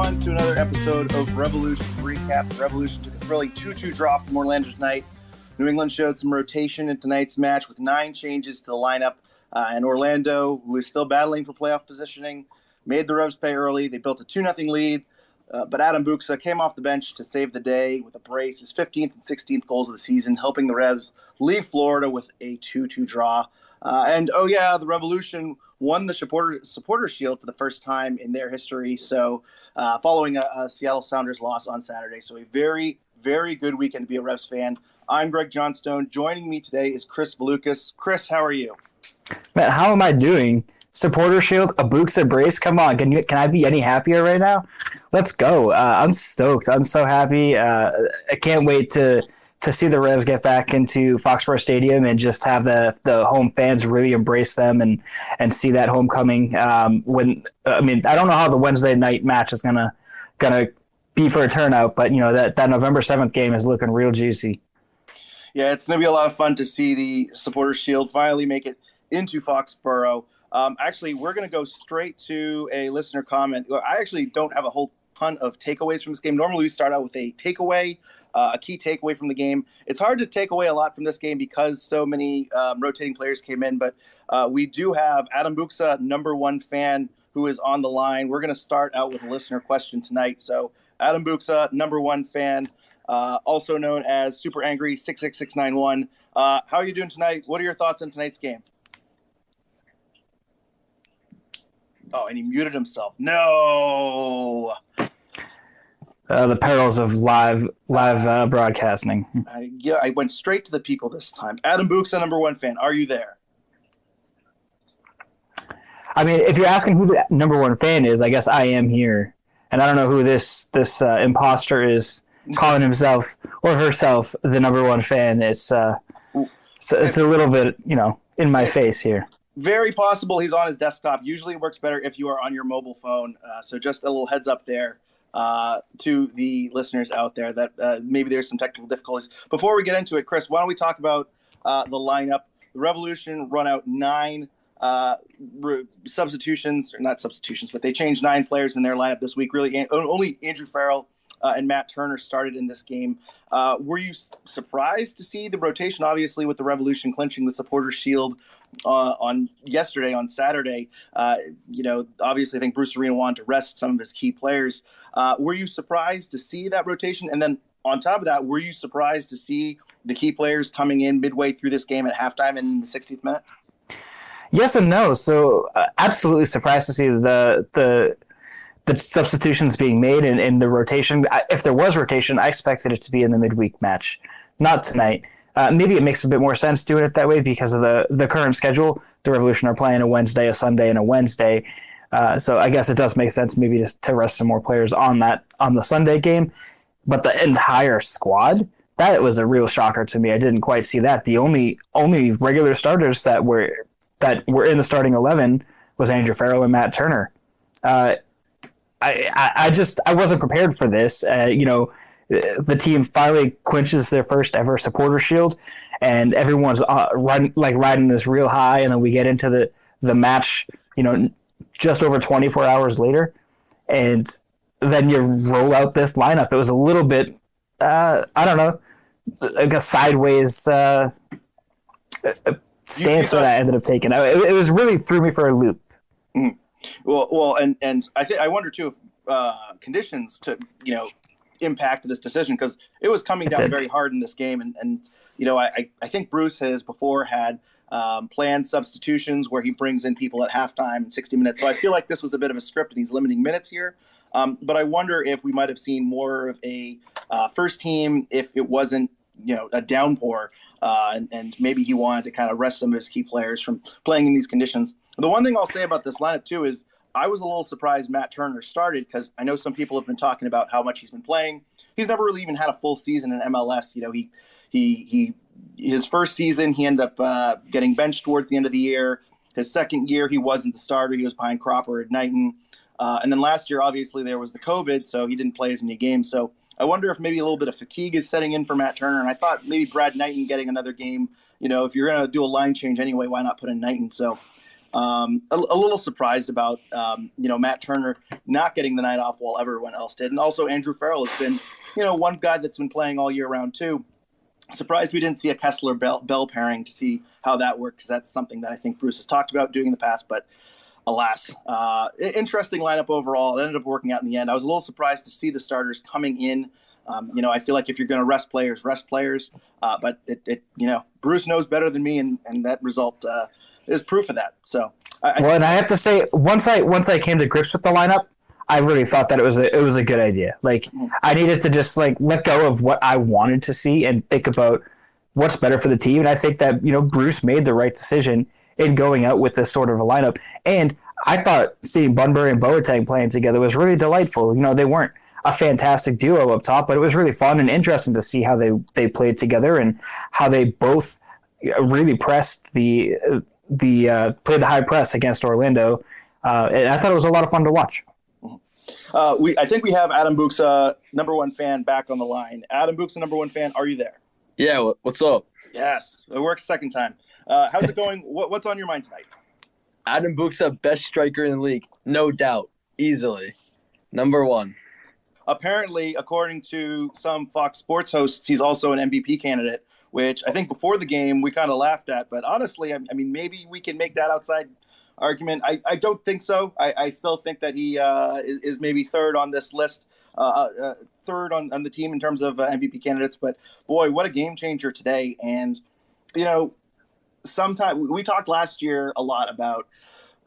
everyone, to another episode of Revolution Recap. The Revolution took a thrilling 2-2 draw from Orlando tonight. New England showed some rotation in tonight's match with 9 changes to the lineup. And Orlando, who is still battling for playoff positioning, made the Revs pay early. They built a 2-0 lead. But Adam Buksa came off the bench to save the day with a brace, his 15th and 16th goals of the season, helping the Revs leave Florida with a 2-2 draw. The Revolution won the supporter shield for the first time in their history. So following a Seattle Sounders loss on Saturday. So a very, very good weekend to be a Revs fan. I'm Greg Johnstone. Joining me today is Chris Valukas. Chris, how are you? Man, how am I doing? Supporter shield, a Buksa brace. Come on, can I be any happier right now? Let's go. I'm stoked. I'm so happy. I can't wait to see the Revs get back into Foxborough Stadium and just have the home fans really embrace them and see that homecoming. I don't know how the Wednesday night match is gonna be for a turnout, but that November 7th game is looking real juicy. Yeah, it's gonna be a lot of fun to see the supporter shield finally make it into Foxborough. Actually, we're going to go straight to a listener comment. I actually don't have a whole ton of takeaways from this game. Normally, we start out with a takeaway, a key takeaway from the game. It's hard to take away a lot from this game because so many rotating players came in, but we do have Adam Buksa, number one fan, who is on the line. We're going to start out with a listener question tonight. So, Adam Buksa, number one fan, also known as Super Angry 66691. How are you doing tonight? What are your thoughts on tonight's game? Oh, and he muted himself. No. The perils of live broadcasting. I went straight to the people this time. Adam Buksa, number one fan. Are you there? I mean, if you're asking who the number one fan is, I guess I am here. And I don't know who this imposter is calling himself or herself the number one fan. It's a little bit, in my face here. Very possible he's on his desktop. Usually it works better if you are on your mobile phone. So just a little heads up there to the listeners out there that maybe there's some technical difficulties. Before we get into it, Chris, why don't we talk about the lineup? The Revolution run out 9 substitutions, or not substitutions, but they changed 9 players in their lineup this week. Really, only Andrew Farrell and Matt Turner started in this game. Were you surprised to see the rotation, obviously, with the Revolution clinching the supporter shield on Saturday? Obviously I think Bruce Arena wanted to rest some of his key players. Were you surprised to see that rotation? And then on top of that, were you surprised to see the key players coming in midway through this game at halftime in the 60th minute? Yes and no. So absolutely surprised to see the substitutions being made and the rotation. If there was rotation, I expected it to be in the midweek match, not tonight. Maybe it makes a bit more sense doing it that way because of the current schedule. The Revolution are playing a Wednesday, a Sunday, and a Wednesday. So I guess it does make sense maybe just to rest some more players on the Sunday game. But the entire squad, that was a real shocker to me. I didn't quite see that. The only regular starters that were in the starting 11 was Andrew Farrell and Matt Turner. I wasn't prepared for this. The team finally clinches their first ever supporter shield, and everyone's riding this real high, and then we get into the match, just over 24 hours later, and then you roll out this lineup. It was a little bit, I don't know, like a sideways stance that I ended up taking. It was really threw me for a loop. Mm. Well, and I wonder too if conditions to impacted this decision, because it was coming down very hard in this game, and I think Bruce has before had planned substitutions where he brings in people at halftime in 60 minutes. So I feel like this was a bit of a script and he's limiting minutes here. But I wonder if we might have seen more of a first team if it wasn't a downpour, and maybe he wanted to kind of rest some of his key players from playing in these conditions. The one thing I'll say about this lineup too is I was a little surprised Matt Turner started, because I know some people have been talking about how much he's been playing. He's never really even had a full season in MLS. His first season, he ended up getting benched towards the end of the year. His second year, he wasn't the starter. He was behind Cropper at Knighton. And then last year, obviously, there was the COVID, so he didn't play as many games. So I wonder if maybe a little bit of fatigue is setting in for Matt Turner. And I thought maybe Brad Knighton getting another game, if you're going to do a line change anyway, why not put in Knighton? So A little surprised about Matt Turner not getting the night off while everyone else did, and also Andrew Farrell has been one guy that's been playing all year round too. Surprised we didn't see a Kessler Bell pairing to see how that works, because that's something that I think Bruce has talked about doing in the past, but alas. Interesting lineup overall. It ended up working out in the end. I was a little surprised to see the starters coming in. I feel like if you're going to rest players. But Bruce knows better than me, and that result is proof of that. So, and I have to say, once I came to grips with the lineup, I really thought that it was a good idea. Like, I needed to just let go of what I wanted to see and think about what's better for the team. And I think that Bruce made the right decision in going out with this sort of a lineup. And I thought seeing Bunbury and Boateng playing together was really delightful. They weren't a fantastic duo up top, but it was really fun and interesting to see how they played together and how they both really pressed played the high press against Orlando. And I thought it was a lot of fun to watch. I think we have Adam Buksa, number one fan, back on the line. Adam Buksa, number one fan, are you there? Yeah, what's up? Yes, it works second time. How's it going? What's on your mind tonight? Adam Buksa, best striker in the league, no doubt, easily, number one. Apparently, according to some Fox Sports hosts, he's also an MVP candidate, which I think before the game we kind of laughed at. But honestly, I mean, maybe we can make that outside argument. I don't think so. I still think that he is maybe third on this list, third on the team in terms of MVP candidates. But boy, what a game changer today. And, sometimes we talked last year a lot about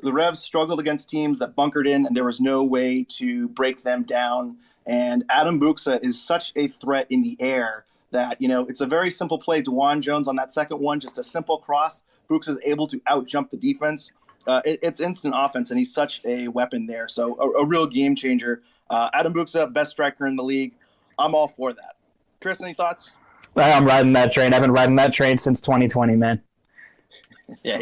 the Revs struggled against teams that bunkered in and there was no way to break them down. And Adam Buksa is such a threat in the air that, it's a very simple play. DeJuan Jones on that second one, just a simple cross. Buksa is able to out-jump the defense. It's instant offense, and he's such a weapon there. So a real game changer. Adam Buksa, best striker in the league. I'm all for that. Chris, any thoughts? I'm riding that train. I've been riding that train since 2020, man. Yeah,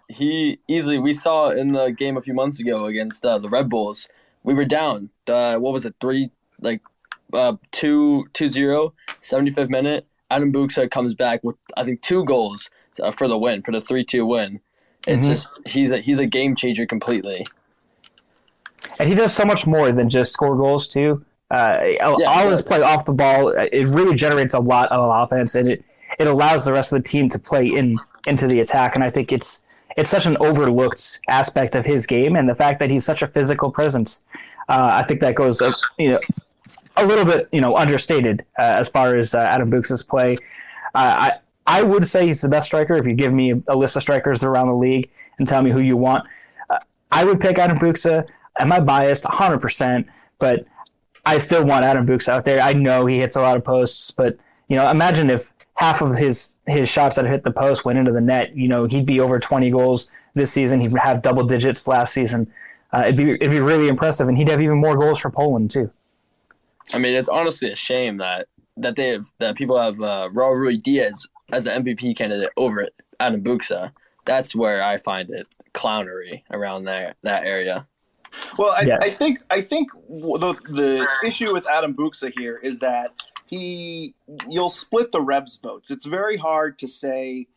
he easily. We saw in the game a few months ago against the Red Bulls. We were down. What was it? 2-0, 75th minute. Adam Buksa comes back with I think 2 goals for the win, for the 3-2 win. It's just he's a game changer completely. And he does so much more than just score goals too. All his play off the ball, it really generates a lot of offense, and it allows the rest of the team to play into the attack. And I think it's such an overlooked aspect of his game, and the fact that he's such a physical presence, I think that goes a little bit understated as far as Adam Buksa's play. I would say he's the best striker. If you give me a list of strikers around the league and tell me who you want, I would pick Adam Buksa. Am I biased? 100%. But I still want Adam Buksa out there. I know he hits a lot of posts, but imagine if half of his shots that hit the post went into the net. He'd be over 20 goals this season. He'd have double digits last season. It'd be really impressive, and he'd have even more goals for Poland too. I mean, it's honestly a shame that people have Raul Ruidiaz as the MVP candidate over Adam Buksa. That's where I find it clownery around that area. Well, I think the issue with Adam Buksa here is that you'll split the Revs votes. It's very hard to say,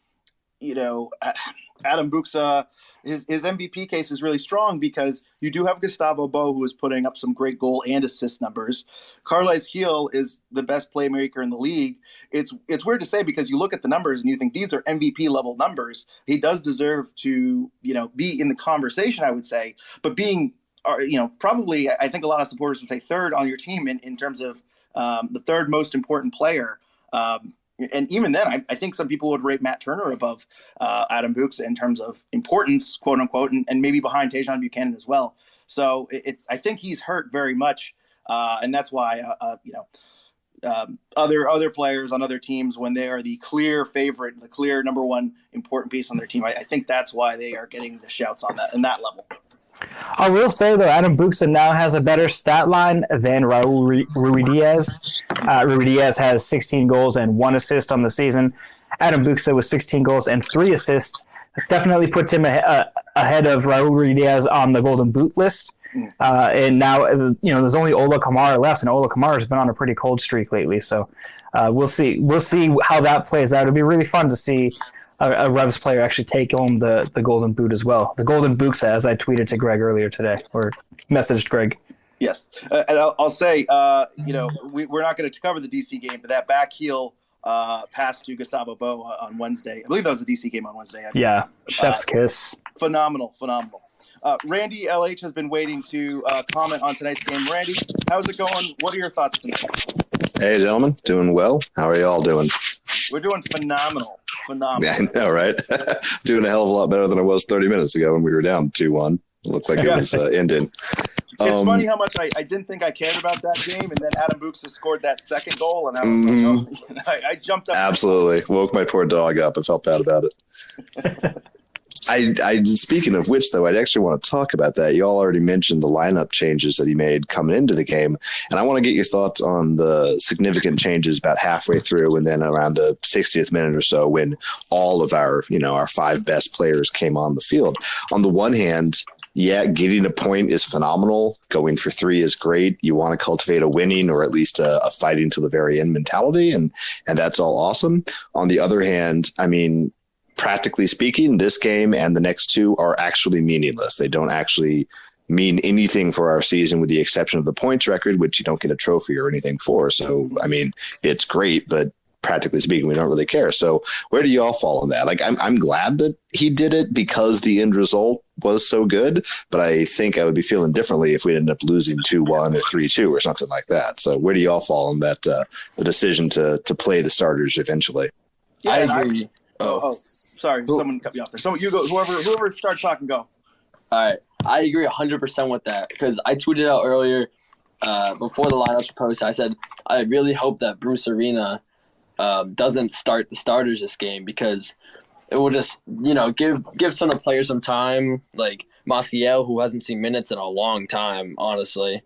Adam Buksa, his MVP case is really strong because you do have Gustavo Bo, who is putting up some great goal and assist numbers. Carles Gil is the best playmaker in the league. It's weird to say because you look at the numbers and you think these are MVP level numbers. He does deserve to, be in the conversation, I would say, but being, probably I think a lot of supporters would say third on your team in terms of the third most important player. And even then, I think some people would rate Matt Turner above Adam Buksa in terms of importance, quote unquote, and maybe behind Tajon Buchanan as well. So I think he's hurt very much, and that's why other players on other teams, when they are the clear favorite, the clear number one important piece on their team, I think that's why they are getting the shouts on that level. I will say, though, Adam Buksa now has a better stat line than Raul Ruidiaz. Ruidiaz has 16 goals and 1 assist on the season. Adam Buksa with 16 goals and 3 assists definitely puts him ahead of Raul Ruidiaz on the Golden Boot list. And now, there's only Ola Kamara left, and Ola Kamara has been on a pretty cold streak lately. So we'll see how that plays out. It'll be really fun to see a Revs player actually take home the Golden Boot as well. The Golden Buxa, as I tweeted to Greg earlier today, or messaged Greg. Yes, and I'll say, we're not going to cover the DC game, but that back heel pass to Gustavo Bo on Wednesday. I believe that was the DC game on Wednesday. Yeah, chef's kiss. Phenomenal. Randy LH has been waiting to comment on tonight's game. Randy, how's it going? What are your thoughts tonight? Hey, gentlemen. Doing well. How are you all doing? We're doing phenomenal. Yeah, I know, right? Doing a hell of a lot better than I was 30 minutes ago when we were down 2-1. It looked like it was ending. It's funny how much I didn't think I cared about that game, and then Adam Buxa scored that second goal, and I was like, I jumped up. Absolutely. Woke my poor dog up. I felt bad about it. I speaking of which, though, I'd actually want to talk about that. You all already mentioned the lineup changes that he made coming into the game, and I want to get your thoughts on the significant changes about halfway through and then around the 60th minute or so when all of our 5 best players came on the field. On the one hand, yeah, getting a point is phenomenal. Going for 3 is great. You want to cultivate a winning or at least a fighting to the very end mentality, and that's all awesome. On the other hand, I mean, practically speaking, this game and the next 2 are actually meaningless. They don't actually mean anything for our season with the exception of the points record, which you don't get a trophy or anything for. So, I mean, it's great, but practically speaking, we don't really care. So where do you all fall on that? Like, I'm glad that he did it because the end result was so good, but I think I would be feeling differently if we ended up losing 2-1 or 3-2 or something like that. So where do you all fall on that, the decision to play the starters eventually? Yeah, I agree. Sorry, someone cut me off there. So you go. Whoever starts talking, go. All right, I agree 100% with that because I tweeted out earlier before the lineups were posted. I said I really hope that Bruce Arena doesn't start the starters this game because it will just give some of the players some time. Like Maciel, who hasn't seen minutes in a long time, honestly,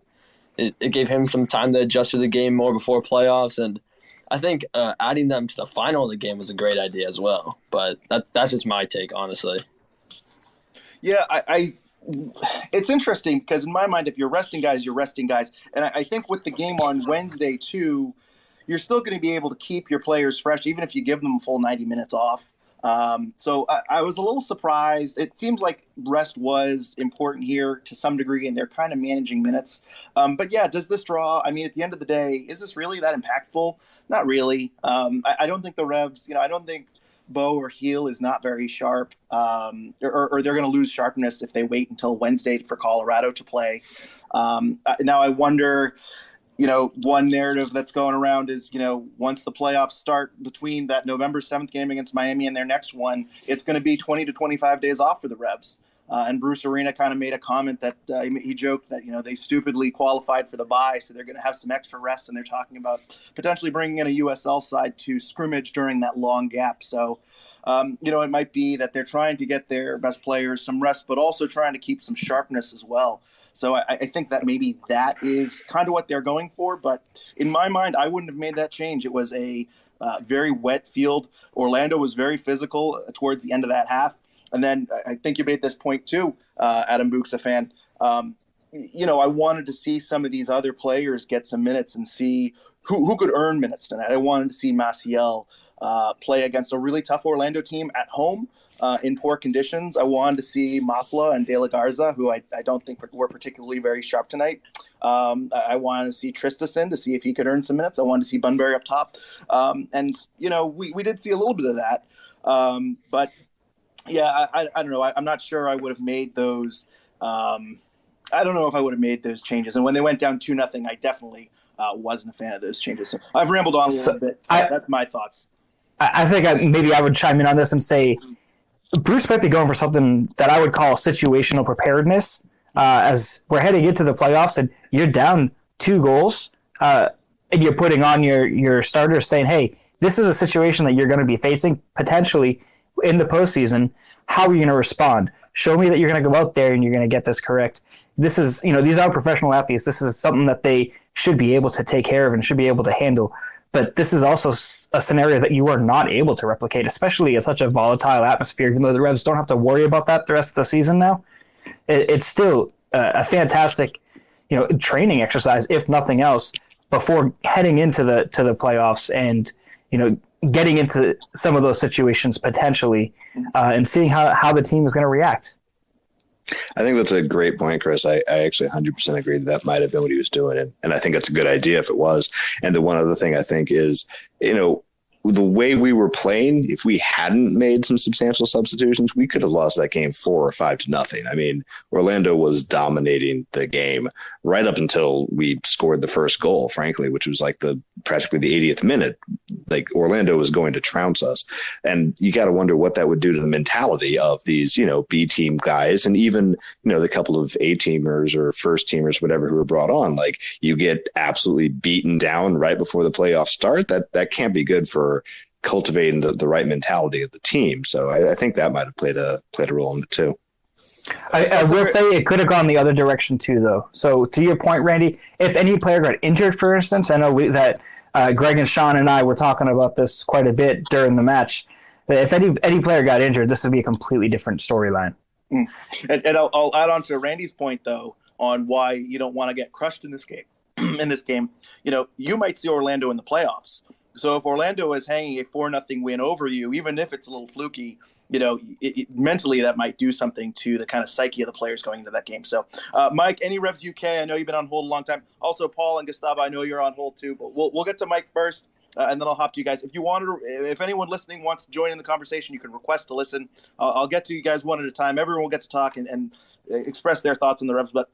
it gave him some time to adjust to the game more before playoffs and. I think adding them to the final of the game was a great idea as well, but that's just my take, honestly. Yeah, it's interesting because in my mind, if you're resting guys, you're resting guys. And I think with the game on Wednesday, too, you're still going to be able to keep your players fresh, even if you give them a full 90 minutes off. So I was a little surprised. It seems like rest was important here to some degree, and they're kind of managing minutes. But yeah, does this draw? I mean, at the end of the day, is this really that impactful? Not really. I don't think the Revs, I don't think Bo or Heel is not very sharp, or they're going to lose sharpness if they wait until Wednesday for Colorado to play. Now I wonder. One narrative that's going around is, once the playoffs start between that November 7th game against Miami and their next one, it's going to be 20 to 25 days off for the Revs. And Bruce Arena kind of made a comment that he joked that, they stupidly qualified for the bye, so they're going to have some extra rest, and they're talking about potentially bringing in a USL side to scrimmage during that long gap. So, it might be that they're trying to get their best players some rest, but also trying to keep some sharpness as well. So I think that maybe that is kind of what they're going for. But in my mind, I wouldn't have made that change. It was a very wet field. Orlando was very physical towards the end of that half. And then I think you made this point too, Adam Buxa fan. I wanted to see some of these other players get some minutes and see who could earn minutes tonight. I wanted to see Maciel play against a really tough Orlando team at home. In poor conditions. I wanted to see Mafla and De La Garza, who I don't think were particularly very sharp tonight. I wanted to see Tristison to see if he could earn some minutes. I wanted to see Bunbury up top. We did see a little bit of that. But, yeah, I don't know. I'm not sure I would have made those. I don't know if I would have made those changes. And when they went down 2-0, I definitely wasn't a fan of those changes. So I've rambled on a little bit. That's my thoughts. I think maybe I would chime in on this and say Bruce might be going for something that I would call situational preparedness. As we're heading into the playoffs and you're down 2 goals, and you're putting on your starters saying, hey, this is a situation that you're going to be facing potentially in the postseason. How are you going to respond? Show me that you're going to go out there and you're going to get this correct. This is, these are professional athletes. This is something that they should be able to take care of and should be able to handle. But this is also a scenario that you are not able to replicate, especially in such a volatile atmosphere, even though the Revs don't have to worry about that the rest of the season now. It's still a fantastic, training exercise, if nothing else, before heading into the playoffs and, getting into some of those situations potentially, and seeing how the team is going to react. I think that's a great point, Chris. I actually 100% agree that might have been what he was doing. And I think that's a good idea if it was. And the one other thing I think is, the way we were playing, if we hadn't made some substantial substitutions, we could have lost that game 4 or 5-0. I mean, Orlando was dominating the game right up until we scored the first goal, frankly, which was like practically the 80th minute. Like, Orlando was going to trounce us. And you got to wonder what that would do to the mentality of these, B team guys, and even, the couple of A teamers or first teamers, whatever, who were brought on. Like, you get absolutely beaten down right before the playoffs start. That can't be good for cultivating the right mentality of the team. So I think that might have played a role in it too. I will say it could have gone the other direction too, though. So to your point, Randy, if any player got injured, for instance, I know that Greg and Sean and I were talking about this quite a bit during the match. If any player got injured, this would be a completely different storyline. And I'll add on to Randy's point, though, on why you don't want to get crushed in this game. You might see Orlando in the playoffs. So if Orlando is hanging a 4-0 win over you, even if it's a little fluky, mentally that might do something to the kind of psyche of the players going into that game. So, Mike, any Revs UK? I know you've been on hold a long time. Also, Paul and Gustavo, I know you're on hold too. But we'll get to Mike first, and then I'll hop to you guys. If anyone listening wants to join in the conversation, you can request to listen. I'll get to you guys one at a time. Everyone will get to talk and express their thoughts on the Revs. But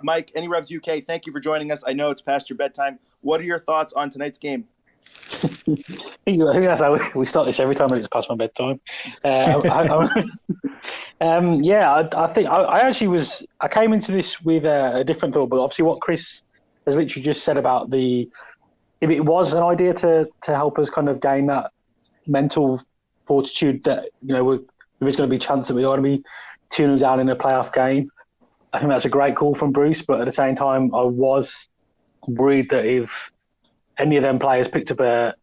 Mike, any Revs UK? Thank you for joining us. I know it's past your bedtime. What are your thoughts on tonight's game? I think that's how we start this every time it's past my bedtime. I think I came into this with a different thought, but obviously what Chris has literally just said about if it was an idea to help us kind of gain that mental fortitude that, there is going to be a chance that we are going to be 2-0 down in a playoff game. I think that's a great call from Bruce, but at the same time, I was worried that if any of them players picked up an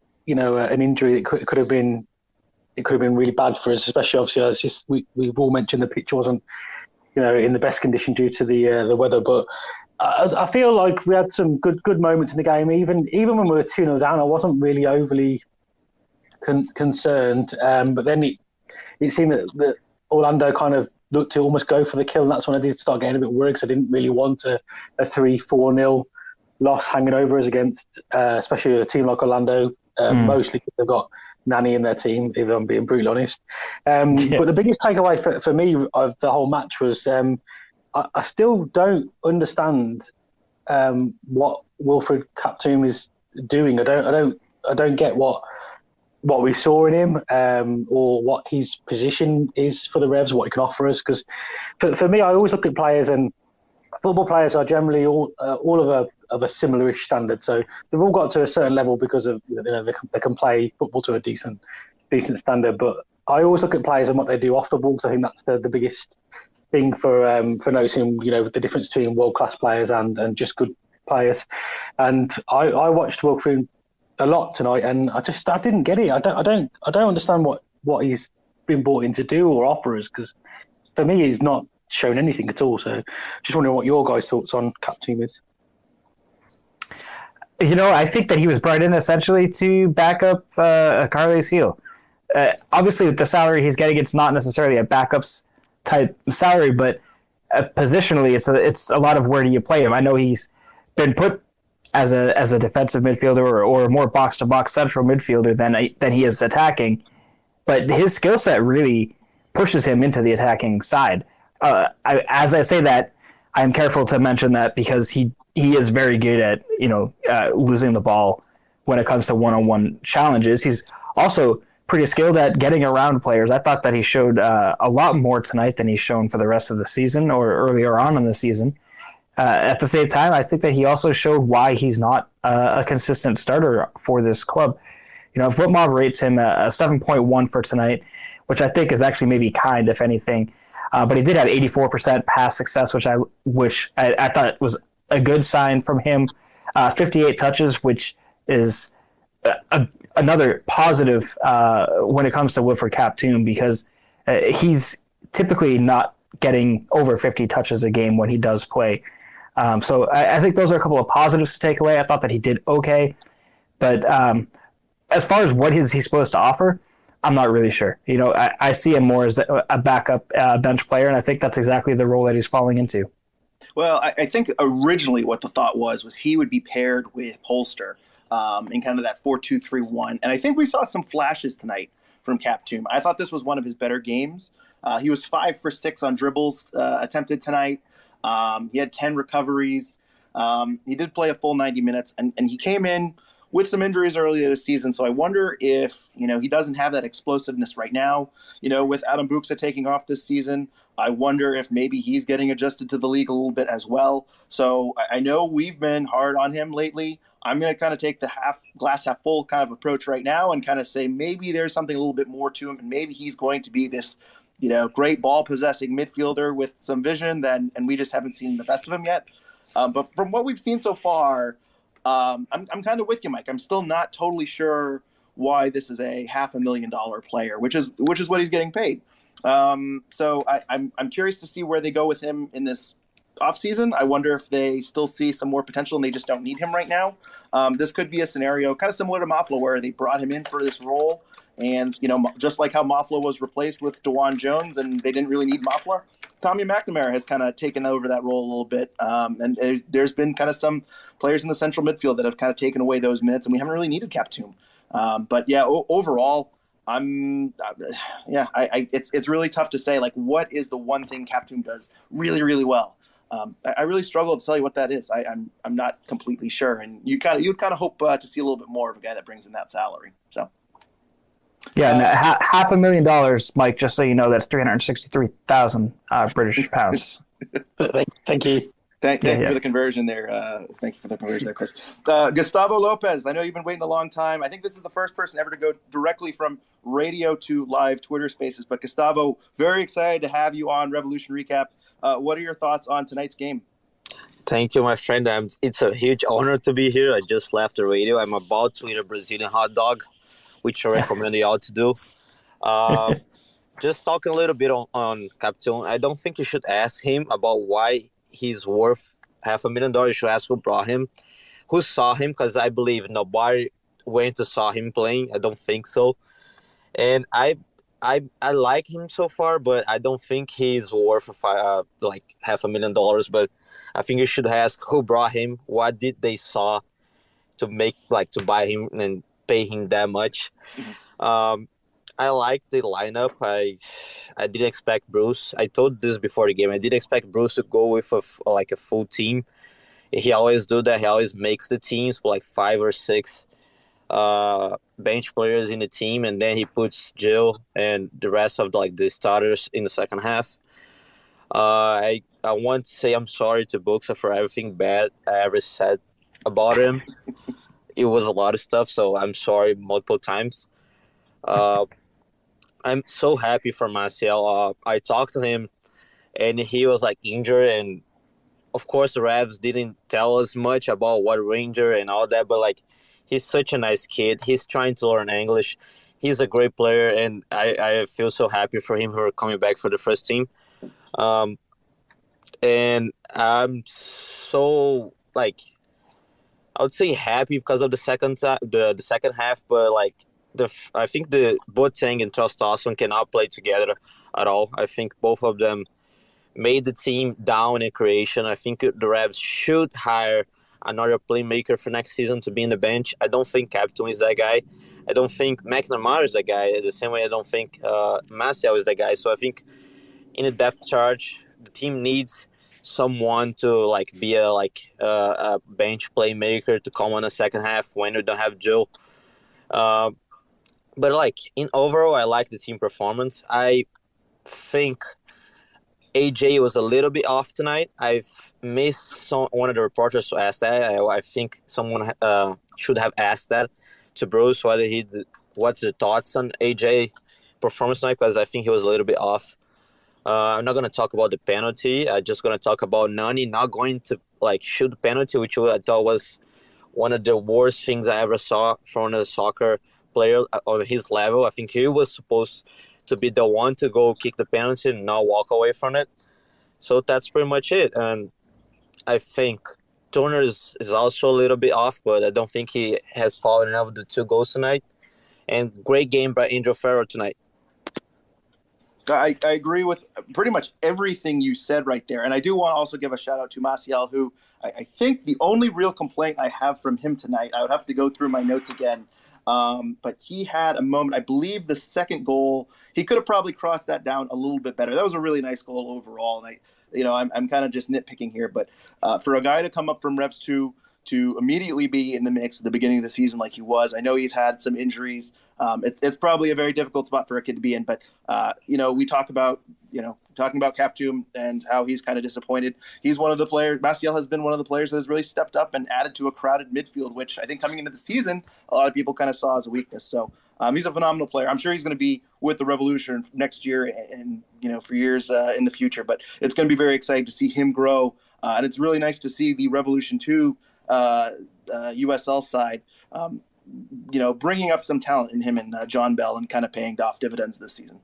injury, it could have been really bad for us, especially obviously as we've all mentioned the pitch wasn't in the best condition due to the weather. But I feel like we had some good moments in the game. Even when we were 2-0 down, I wasn't really overly concerned. But then it seemed that Orlando kind of looked to almost go for the kill, and that's when I did start getting a bit worried because I didn't really want a 3-4-0 loss hanging over us against, especially a team like Orlando, mostly because they've got Nani in their team, if I'm being brutally honest. But the biggest takeaway for me of the whole match was I still don't understand what Wilfried Kaptoum is doing. I don't get what we saw in him or what his position is for the Revs, what he can offer us. Because for me, I always look at players, and football players are generally all of a similar-ish standard. So they've all got to a certain level because of they can play football to a decent standard. But I always look at players and what they do off the ball, because I think that's the biggest thing for noticing the difference between world-class players and just good players. And I watched Wilfried a lot tonight, and I didn't get it. I don't understand what he's been brought in to do or offer us, because for me he's not shown anything at all. So just wondering what your guys' thoughts on Kaptoum is. I think that he was brought in essentially to back up Carles Gil. Obviously, the salary he's getting, it's not necessarily a backups type salary, but positionally, it's a lot of where do you play him. I know he's been put as a defensive midfielder or a more box to box central midfielder than he is attacking, but his skill set really pushes him into the attacking side. As I say that, I'm careful to mention that because he is very good at losing the ball when it comes to one-on-one challenges. He's also pretty skilled at getting around players. I thought that he showed a lot more tonight than he's shown for the rest of the season or earlier on in the season. At the same time, I think that he also showed why he's not a consistent starter for this club. FootMob rates him a 7.1 for tonight, which I think is actually maybe kind, if anything. But he did have 84% pass success, which I thought was a good sign from him. 58 touches, which is another positive when it comes to Wilfried Kaptoum, because he's typically not getting over 50 touches a game when he does play. So I think those are a couple of positives to take away. I thought that he did okay, but as far as what is he supposed to offer, I'm not really sure. I see him more as a backup bench player, and I think that's exactly the role that he's falling into. Well, I think originally what the thought was he would be paired with Polster in kind of that 4-2-3-1. And I think we saw some flashes tonight from Cap Toom. I thought this was one of his better games. He was 5 for 6 on dribbles attempted tonight. He had 10 recoveries. He did play a full 90 minutes, and he came in with some injuries earlier this season. So I wonder if, he doesn't have that explosiveness right now, with Adam Buksa taking off this season. I wonder if maybe he's getting adjusted to the league a little bit as well. So I know we've been hard on him lately. I'm going to kind of take the glass half full kind of approach right now and kind of say maybe there's something a little bit more to him, and maybe he's going to be this, great ball possessing midfielder with some vision and we just haven't seen the best of him yet. But from what we've seen so far, I'm kind of with you, Mike. I'm still not totally sure why this is a $500,000 player, which is what he's getting paid. So I'm curious to see where they go with him in this offseason. I wonder if they still see some more potential and they just don't need him right now. This could be a scenario kind of similar to Mafla, where they brought him in for this role, and just like how Mafla was replaced with DeJuan Jones and they didn't really need Mafla, Tommy McNamara has kind of taken over that role a little bit. And there's been kind of some players in the central midfield that have kind of taken away those minutes, and we haven't really needed Cap Toom. But yeah, overall, it's really tough to say, like, what is the one thing Cap Toom does really, really well. I really struggle to tell you what that is. I'm not completely sure, and you'd kind of hope to see a little bit more of a guy that brings in that salary. So. Yeah, $500,000, Mike. Just so you know, that's 363,000 British pounds. Thank you. Thank you for the conversion there. Thank you for the conversion there, Chris. Gustavo Lopez, I know you've been waiting a long time. I think this is the first person ever to go directly from radio to live Twitter Spaces. But Gustavo, very excited to have you on Revolution Recap. What are your thoughts on tonight's game? Thank you, my friend. It's a huge honor to be here. I just left the radio. I'm about to eat a Brazilian hot dog, which I recommend you all to do. Just talking a little bit on Cap Toom. I don't think you should ask him about why he's worth $500,000. You should ask who brought him, who saw him, because I believe nobody went to saw him playing. I don't think so. And I like him so far, but I don't think he's worth like $500,000. But I think you should ask who brought him, what did they saw to buy him and pay him that much. I like the lineup. I didn't expect Bruce. I told this before the game. I didn't expect Bruce to go with a full team. He always do that. He always makes the teams for like 5 or 6 bench players in the team, and then he puts Jill and the rest of the starters in the second half. I want to say I'm sorry to Buxa for everything bad I ever said about him. It was a lot of stuff, so I'm sorry multiple times. I'm so happy for Martial. I talked to him, and he was injured, and of course the Revs didn't tell us much about what Ranger and all that, but he's such a nice kid. He's trying to learn English. He's a great player, and I feel so happy for him for coming back for the first team. And I'm so I would say happy because of the second half, but I think the Boateng and Traustason cannot play together at all. I think both of them made the team down in creation. I think the Revs should hire another playmaker for next season to be in the bench. I don't think Cap Toom is that guy. I don't think McNamara is that guy. The same way I don't think Martial is that guy. So I think in a depth charge, the team needs someone to be a bench playmaker to come on the second half when we don't have Joe. But in overall, I like the team performance. I think AJ was a little bit off tonight. I've missed one of the reporters to ask that. I think someone should have asked that to Bruce, what's the thoughts on AJ performance tonight, because I think he was a little bit off. I'm not going to talk about the penalty. I'm just going to talk about Nani not going to shoot the penalty, which I thought was one of the worst things I ever saw from a soccer player on his level. I think he was supposed to be the one to go kick the penalty and not walk away from it. So that's pretty much it. And I think Turner is also a little bit off, but I don't think he has fallen in love with the 2 goals tonight. And great game by Angel Ferro tonight. I agree with pretty much everything you said right there. And I do want to also give a shout out to Maciel, who I think the only real complaint I have from him tonight, I would have to go through my notes again, but he had a moment, I believe the second goal, he could have probably crossed that down a little bit better. That was a really nice goal overall. And I'm kind of just nitpicking here, but for a guy to come up from Revs 2 to immediately be in the mix at the beginning of the season like he was, I know he's had some injuries. It's probably a very difficult spot for a kid to be in, but we talking about Kaptoum and how he's kind of disappointed. He's one of the players. Maciel has been one of the players that has really stepped up and added to a crowded midfield, which I think coming into the season, a lot of people kind of saw as a weakness. So he's a phenomenal player. I'm sure he's going to be with the Revolution next year and for years in the future. But it's going to be very exciting to see him grow, and it's really nice to see the Revolution 2 USL side. Bringing up some talent in him and John Bell and kind of paying off dividends this season.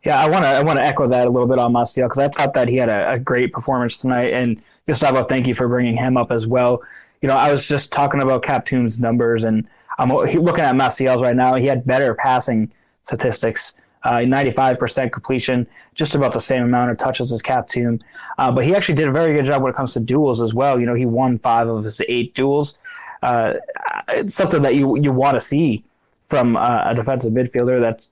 Yeah, I want to echo that a little bit on Maciel because I thought that he had a great performance tonight. And Gustavo, thank you for bringing him up as well. I was just talking about Kaptoum's numbers, and I'm looking at Maciel's right now. He had better passing statistics, 95% completion, just about the same amount of touches as Kaptoum. But he actually did a very good job when it comes to duels as well. He won 5 of his 8 duels. It's something that you want to see from a defensive midfielder that's,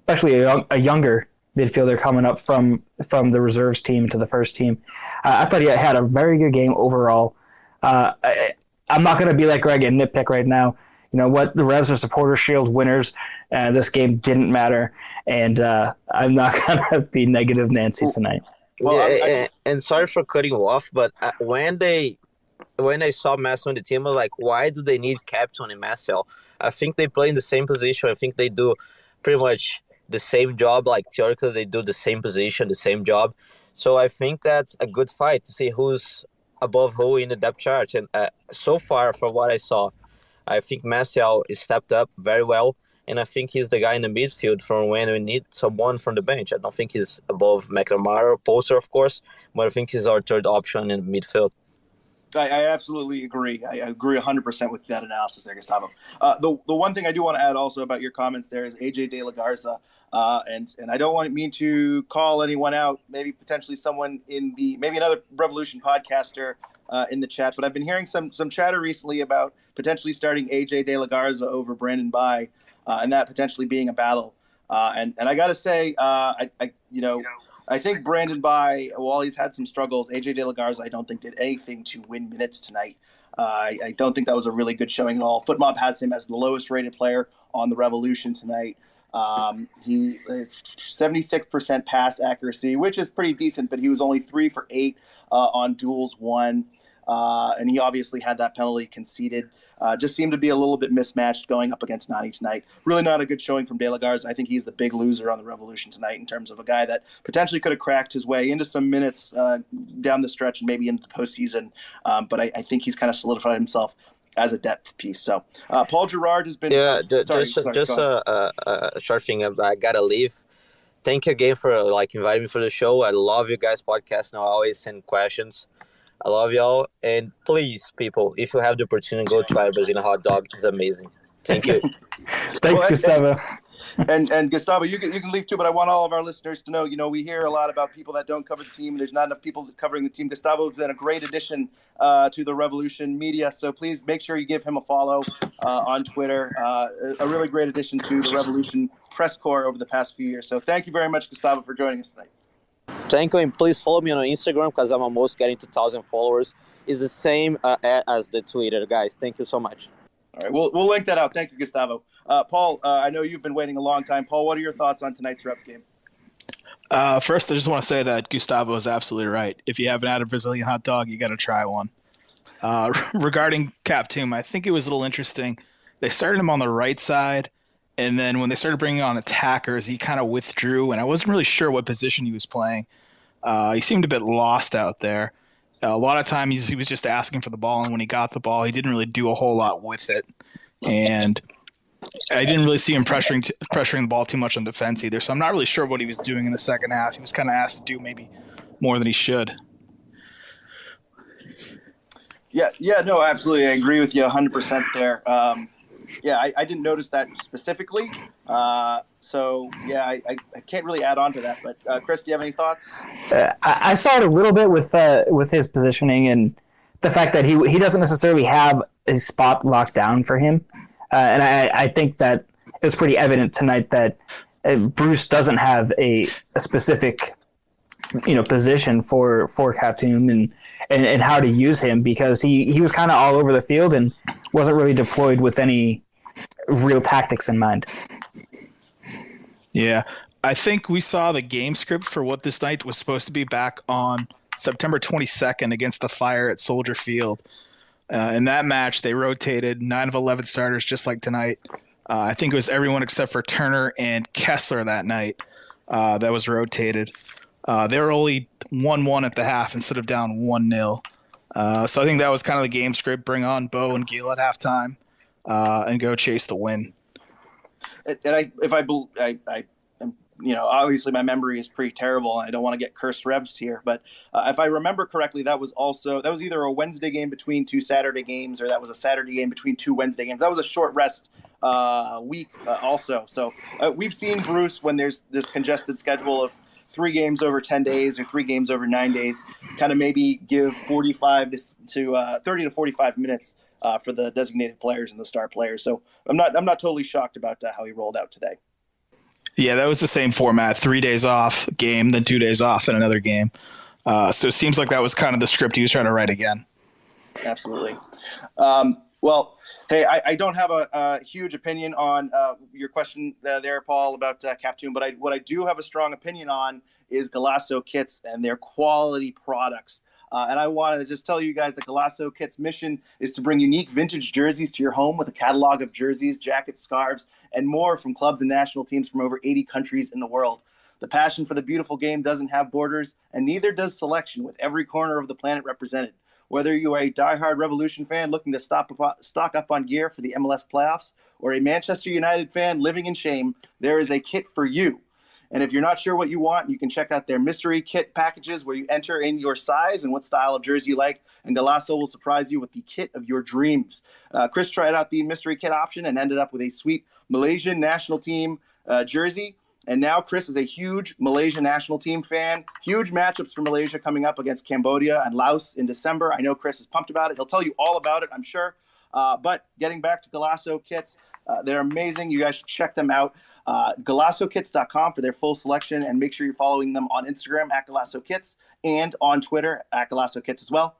especially a younger midfielder coming up from the reserves team to the first team. I thought he had a very good game overall. I'm not going to be like Greg and nitpick right now. The Revs are Supporter Shield winners. This game didn't matter, and I'm not going to be negative Nancy tonight. Well, and sorry for cutting you off, but when I saw Maciel in the team, I was like, why do they need Kaptoum and Maciel? I think they play in the same position. I think they do pretty much the same job. Like, theoretically, they do the same position, the same job. So I think that's a good fight to see who's above who in the depth chart. And so far, from what I saw, I think Maciel is stepped up very well. And I think he's the guy in the midfield from when we need someone from the bench. I don't think he's above McNamara, Poster, of course, but I think he's our third option in the midfield. I absolutely agree. I agree 100% with that analysis there, Gustavo. The one thing I do want to add also about your comments there is AJ De La Garza, and I don't mean to call anyone out, maybe potentially someone maybe another Revolution podcaster in the chat, but I've been hearing some chatter recently about potentially starting AJ De La Garza over Brandon Bai, and that potentially being a battle. And I got to say, I think Brandon Bai, while he's had some struggles, AJ De La Garza, I don't think did anything to win minutes tonight. I don't think that was a really good showing at all. FootMob has him as the lowest rated player on the Revolution tonight. He 76% pass accuracy, which is pretty decent, but he was only 3 for 8 on duels won. And he obviously had that penalty conceded. Just seemed to be a little bit mismatched going up against Nani tonight. Really not a good showing from De La Garza. I think he's the big loser on the Revolution tonight in terms of a guy that potentially could have cracked his way into some minutes down the stretch and maybe into the postseason. But I think he's kind of solidified himself as a depth piece. So Paul Gerard has been... Yeah, just a short thing. I got to leave. Thank you again for inviting me for the show. I love you guys' podcast now. I always send questions. I love y'all. And please, people, if you have the opportunity, go try a Brazilian hot dog. It's amazing. Thank you. Thanks, Gustavo. And Gustavo, you can leave too, but I want all of our listeners to know, we hear a lot about people that don't cover the team. There's not enough people covering the team. Gustavo has been a great addition to the Revolution media. So please make sure you give him a follow on Twitter. A really great addition to the Revolution press corps over the past few years. So thank you very much, Gustavo, for joining us tonight. Thank you, and please follow me on Instagram because I'm almost getting to 1,000 followers. It's the same as the Twitter, guys. Thank you so much. All right, we'll link that out. Thank you, Gustavo. Paul, I know you've been waiting a long time. Paul, what are your thoughts on tonight's Revs game? First, I just want to say that Gustavo is absolutely right. If you haven't had a Brazilian hot dog, you got to try one. Regarding Kaptoum, I think it was a little interesting. They started him on the right side, and then when they started bringing on attackers, he kind of withdrew, and I wasn't really sure what position he was playing. He seemed a bit lost out there. A lot of times he was just asking for the ball, and when he got the ball, he didn't really do a whole lot with it. And I didn't really see him pressuring the ball too much on defense either, so I'm not really sure what he was doing in the second half. He was kind of asked to do maybe more than he should. Yeah, no, absolutely. I agree with you 100% there. Yeah, I didn't notice that specifically. So yeah, I can't really add on to that. But Chris, do you have any thoughts? I saw it a little bit with his positioning and the fact that he doesn't necessarily have a spot locked down for him. And I think that it was pretty evident tonight that Bruce doesn't have a specific position for Kaptoum and how to use him, because he was kind of all over the field and wasn't really deployed with any real tactics in mind. Yeah, I think we saw the game script for what this night was supposed to be back on September 22nd against the Fire at Soldier Field. In that match, they rotated 9 of 11 starters just like tonight. I think it was everyone except for Turner and Kessler that night that was rotated. They were only 1-1 at the half instead of down 1-0. So I think that was kind of the game script. Bring on Bo and Gil at halftime and go chase the win. And obviously my memory is pretty terrible, and I don't want to get cursed Revs here, but if I remember correctly, that was either a Wednesday game between 2 Saturday games, or that was a Saturday game between 2 Wednesday games. That was a short rest week also. So we've seen Bruce, when there's this congested schedule of 3 games over 10 days or 3 games over 9 days, kind of maybe give 45 to 30 to 45 minutes for the designated players and the star players. So I'm not totally shocked about how he rolled out today. Yeah, that was the same format: 3 days off game, then 2 days off, and another game. So it seems like that was kind of the script he was trying to write again. Absolutely. Well, hey, I don't have a huge opinion on your question there, Paul, about Kaptoum, but what I do have a strong opinion on is Golasso Kits and their quality products. And I want to just tell you guys that Golasso Kit's mission is to bring unique vintage jerseys to your home with a catalog of jerseys, jackets, scarves, and more from clubs and national teams from over 80 countries in the world. The passion for the beautiful game doesn't have borders, and neither does selection, with every corner of the planet represented. Whether you are a diehard Revolution fan looking to stock up on gear for the MLS playoffs, or a Manchester United fan living in shame, there is a kit for you. And if you're not sure what you want, you can check out their mystery kit packages, where you enter in your size and what style of jersey you like, and Golasso will surprise you with the kit of your dreams. Chris tried out the mystery kit option and ended up with a sweet Malaysian national team jersey. And now Chris is a huge Malaysia national team fan. Huge matchups for Malaysia coming up against Cambodia and Laos in December. I know Chris is pumped about it. He'll tell you all about it, I'm sure. But getting back to Golasso Kits, they're amazing. You guys should check them out. GolassoKits.com for their full selection, and make sure you're following them on Instagram at GolassoKits and on Twitter at GolassoKits as well.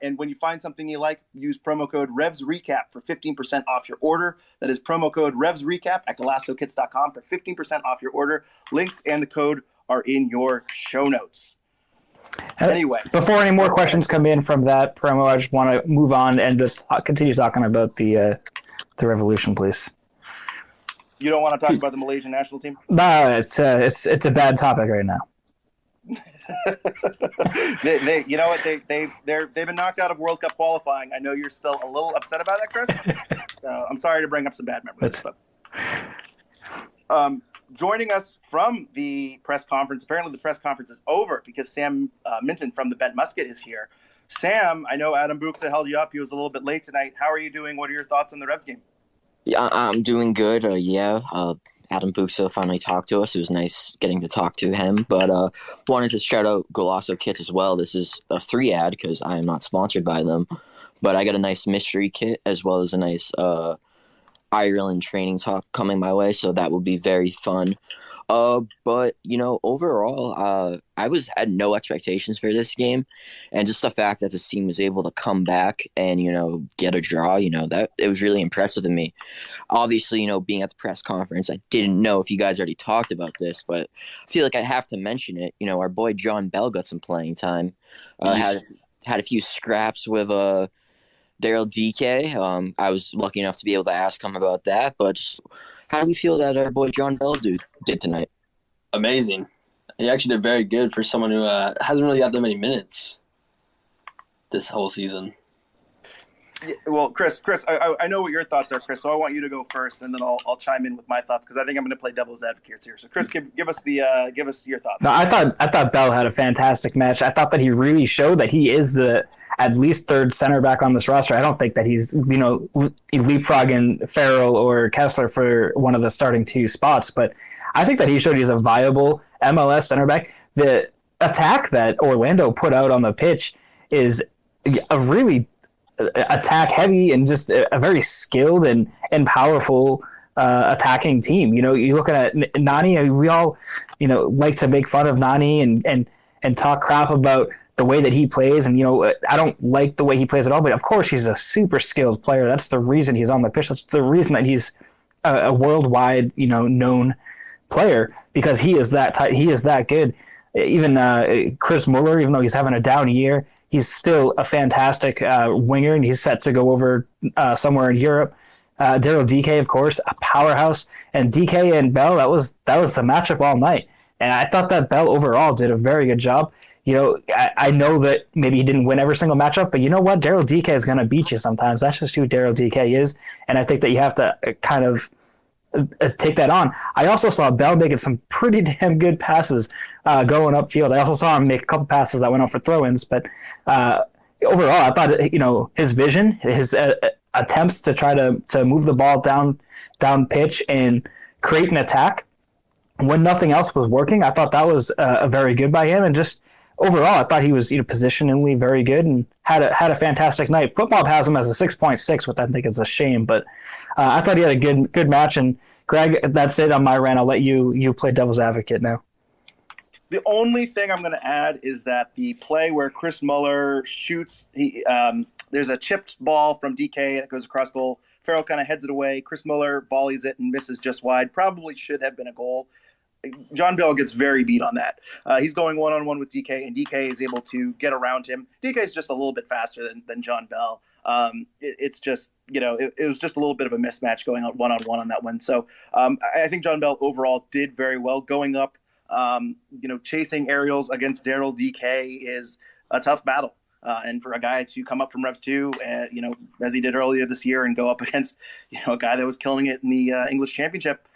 And when you find something you like, use promo code RevsRecap for 15% off your order. That is promo code RevsRecap at GolassoKits.com for 15% off your order. Links and the code are in your show notes. Anyway, before any more questions come in from that promo, I just want to move on and just continue talking about the Revolution, please. You don't want to talk about the Malaysian national team? No, it's a bad topic right now. they you know what, they've been knocked out of World Cup qualifying. I know you're still a little upset about that, Chris. So I'm sorry to bring up some bad memories. But, joining us from the press conference, apparently the press conference is over because Sam Minton from the Bent Musket is here. Sam, I know Adam Buxa held you up. He was a little bit late tonight. How are you doing? What are your thoughts on the Revs game? Yeah, I'm doing good. Adam Buxa finally talked to us. It was nice getting to talk to him. But wanted to shout out Golasso Kits as well. This is a free ad because I am not sponsored by them. But I got a nice mystery kit as well as a nice Ireland training top coming my way. So that will be very fun. But, overall, I had no expectations for this game. And just the fact that this team was able to come back and, get a draw, that it was really impressive to me. Obviously, being at the press conference, I didn't know if you guys already talked about this, but I feel like I have to mention it. Our boy John Bell got some playing time. Had a few scraps with Daryl DK. I was lucky enough to be able to ask him about that, but just, how do we feel that our boy John Bell did tonight? Amazing. He actually did very good for someone who hasn't really got that many minutes this whole season. Yeah, well, Chris, I know what your thoughts are, Chris, so I want you to go first, and then I'll chime in with my thoughts, because I think I'm going to play devil's advocate here. So, Chris, give us your thoughts. No, I thought Bell had a fantastic match. I thought that he really showed that he is at least third center back on this roster. I don't think that he's, leapfrogging Farrell or Kessler for one of the starting 2 spots, but I think that he showed he's a viable MLS center back. The attack that Orlando put out on the pitch is a really attack heavy and just a very skilled and powerful attacking team. You're looking at Nani. We all, like to make fun of Nani and talk crap about the way that he plays. And, I don't like the way he plays at all, but of course he's a super skilled player. That's the reason he's on the pitch. That's the reason that he's a worldwide, known player, because he is that good. Even Chris Muller, even though he's having a down year, he's still a fantastic winger, and he's set to go over somewhere in Europe. Daryl Dike, of course, a powerhouse, and Dike and Bell, that was the matchup all night. And I thought that Bell overall did a very good job. I know that maybe he didn't win every single matchup, but you know what? Daryl Dike is going to beat you sometimes. That's just who Daryl Dike is, and I think that you have to kind of take that on. I also saw Bell making some pretty damn good passes going upfield. I also saw him make a couple passes that went out for throw-ins, but overall, I thought his vision, his attempts to try to move the ball down pitch and create an attack when nothing else was working, I thought that was very good by him. And just overall, I thought he was positionally very good and had a fantastic night. Football has him as a 6.6, which I think is a shame, but I thought he had a good match. And Greg, that's it on my rant. I'll let you play devil's advocate now. The only thing I'm going to add is that the play where Chris Muller shoots, there's a chipped ball from DK that goes across goal. Farrell kind of heads it away. Chris Muller volleys it and misses just wide. Probably should have been a goal. John Bell gets very beat on that. He's going one-on-one with DK, and DK is able to get around him. DK is just a little bit faster than John Bell. It's just, it was just a little bit of a mismatch going on one-on-one on that one. So I think John Bell overall did very well going up. Chasing aerials against Daryl DK is a tough battle. And for a guy to come up from Revs 2, as he did earlier this year, and go up against, a guy that was killing it in the English Championship,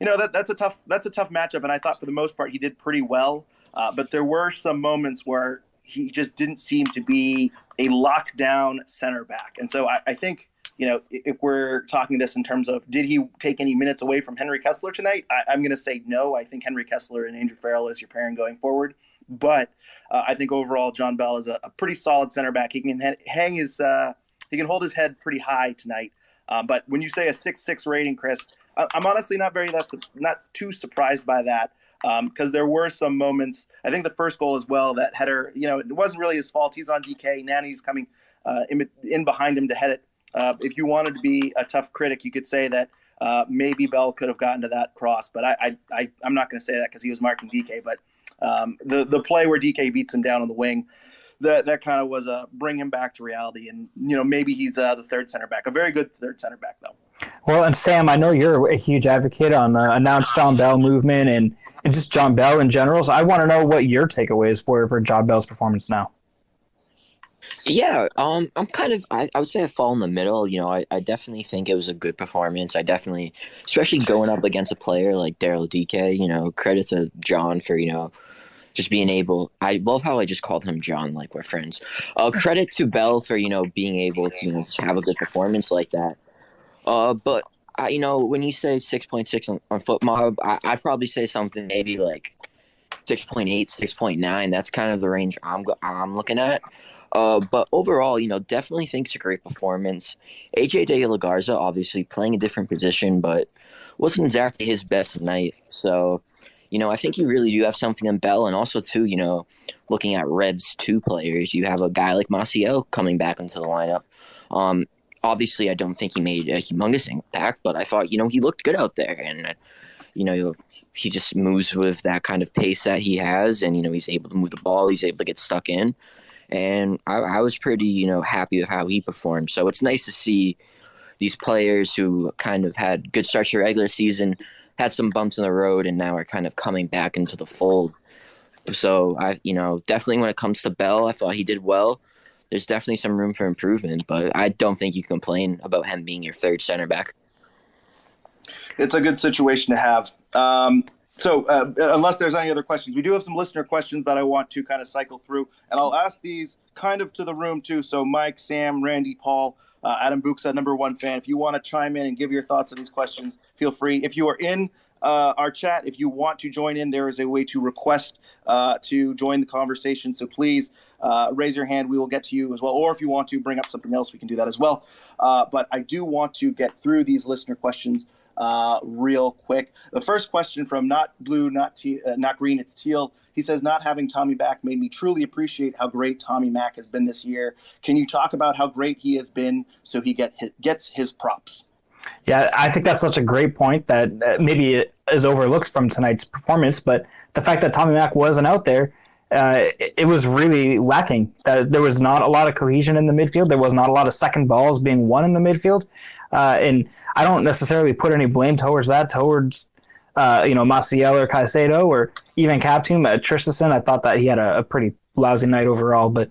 that's a tough matchup. And I thought for the most part he did pretty well. But there were some moments where he just didn't seem to be a lockdown center back. And so I think, if we're talking this in terms of did he take any minutes away from Henry Kessler tonight, I'm going to say no. I think Henry Kessler and Andrew Farrell is your pairing going forward. But I think overall John Bell is a pretty solid center back. He can he can hold his head pretty high tonight. But when you say a 6.6 rating, Chris, I'm honestly not too surprised by that, because there were some moments. I think the first goal as well, that header, it wasn't really his fault. He's on DK. Nani's coming in behind him to head it. If you wanted to be a tough critic, you could say that maybe Bell could have gotten to that cross, but I'm not going to say that because he was marking DK. But the play where DK beats him down on the wing, that kind of was a bring him back to reality. And, maybe he's the third center back, a very good third center back, though. Well, and Sam, I know you're a huge advocate on announced John Bell movement and just John Bell in general. So I want to know what your takeaways were for John Bell's performance now. Yeah, I'm kind of, I would say I fall in the middle. I definitely think it was a good performance. I definitely, especially going up against a player like Daryl DK, credit to John for, just being able, I love how I just called him John, like we're friends. Credit to Bell for, being able to have a good performance like that. But, when you say 6.6 on FootMob, I'd probably say something maybe like 6.8, 6.9. That's kind of the range I'm looking at. But overall, definitely think it's a great performance. AJ De La Garza, obviously playing a different position, but wasn't exactly his best night. So, I think you really do have something in Bell. And also, too, looking at Revs 2 players, you have a guy like Maciel coming back into the lineup. Obviously, I don't think he made a humongous impact, but I thought, he looked good out there. And, he just moves with that kind of pace that he has. And, he's able to move the ball. He's able to get stuck in. And I was pretty, happy with how he performed. So it's nice to see these players who kind of had good starts to the regular season, had some bumps in the road, and now are kind of coming back into the fold. So, definitely when it comes to Bell, I thought he did well. There's definitely some room for improvement, but I don't think you can complain about him being your third center back. It's a good situation to have. So unless there's any other questions, we do have some listener questions that I want to kind of cycle through, and I'll ask these kind of to the room too. So Mike, Sam, Randy, Paul, Adam Buksa, number one fan, if you want to chime in and give your thoughts on these questions, feel free. If you are in our chat, if you want to join in, there is a way to request to join the conversation. So please raise your hand. We will get to you as well. Or if you want to bring up something else, we can do that as well. But I do want to get through these listener questions real quick. The first question from not blue, not green, it's teal. He says, not having Tommy back made me truly appreciate how great Tommy Mack has been this year. Can you talk about how great he has been so he gets his props? Yeah, I think that's such a great point that maybe it is overlooked from tonight's performance, but the fact that Tommy Mack wasn't out there, it was really lacking. There was not a lot of cohesion in the midfield. There was not a lot of second balls being won in the midfield. And I don't necessarily put any blame towards Maciel or Caicedo or even Captain Tristison. I thought that he had a pretty lousy night overall, but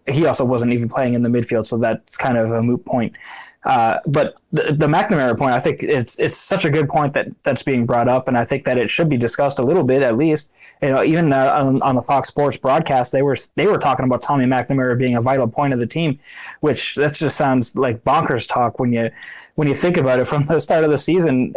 he also wasn't even playing in the midfield, so that's kind of a moot point. But the McNamara point, I think it's such a good point that's being brought up, and I think that it should be discussed a little bit at least. Even on the Fox Sports broadcast, they were talking about Tommy McNamara being a vital point of the team, which that just sounds like bonkers talk when you think about it. From the start of the season,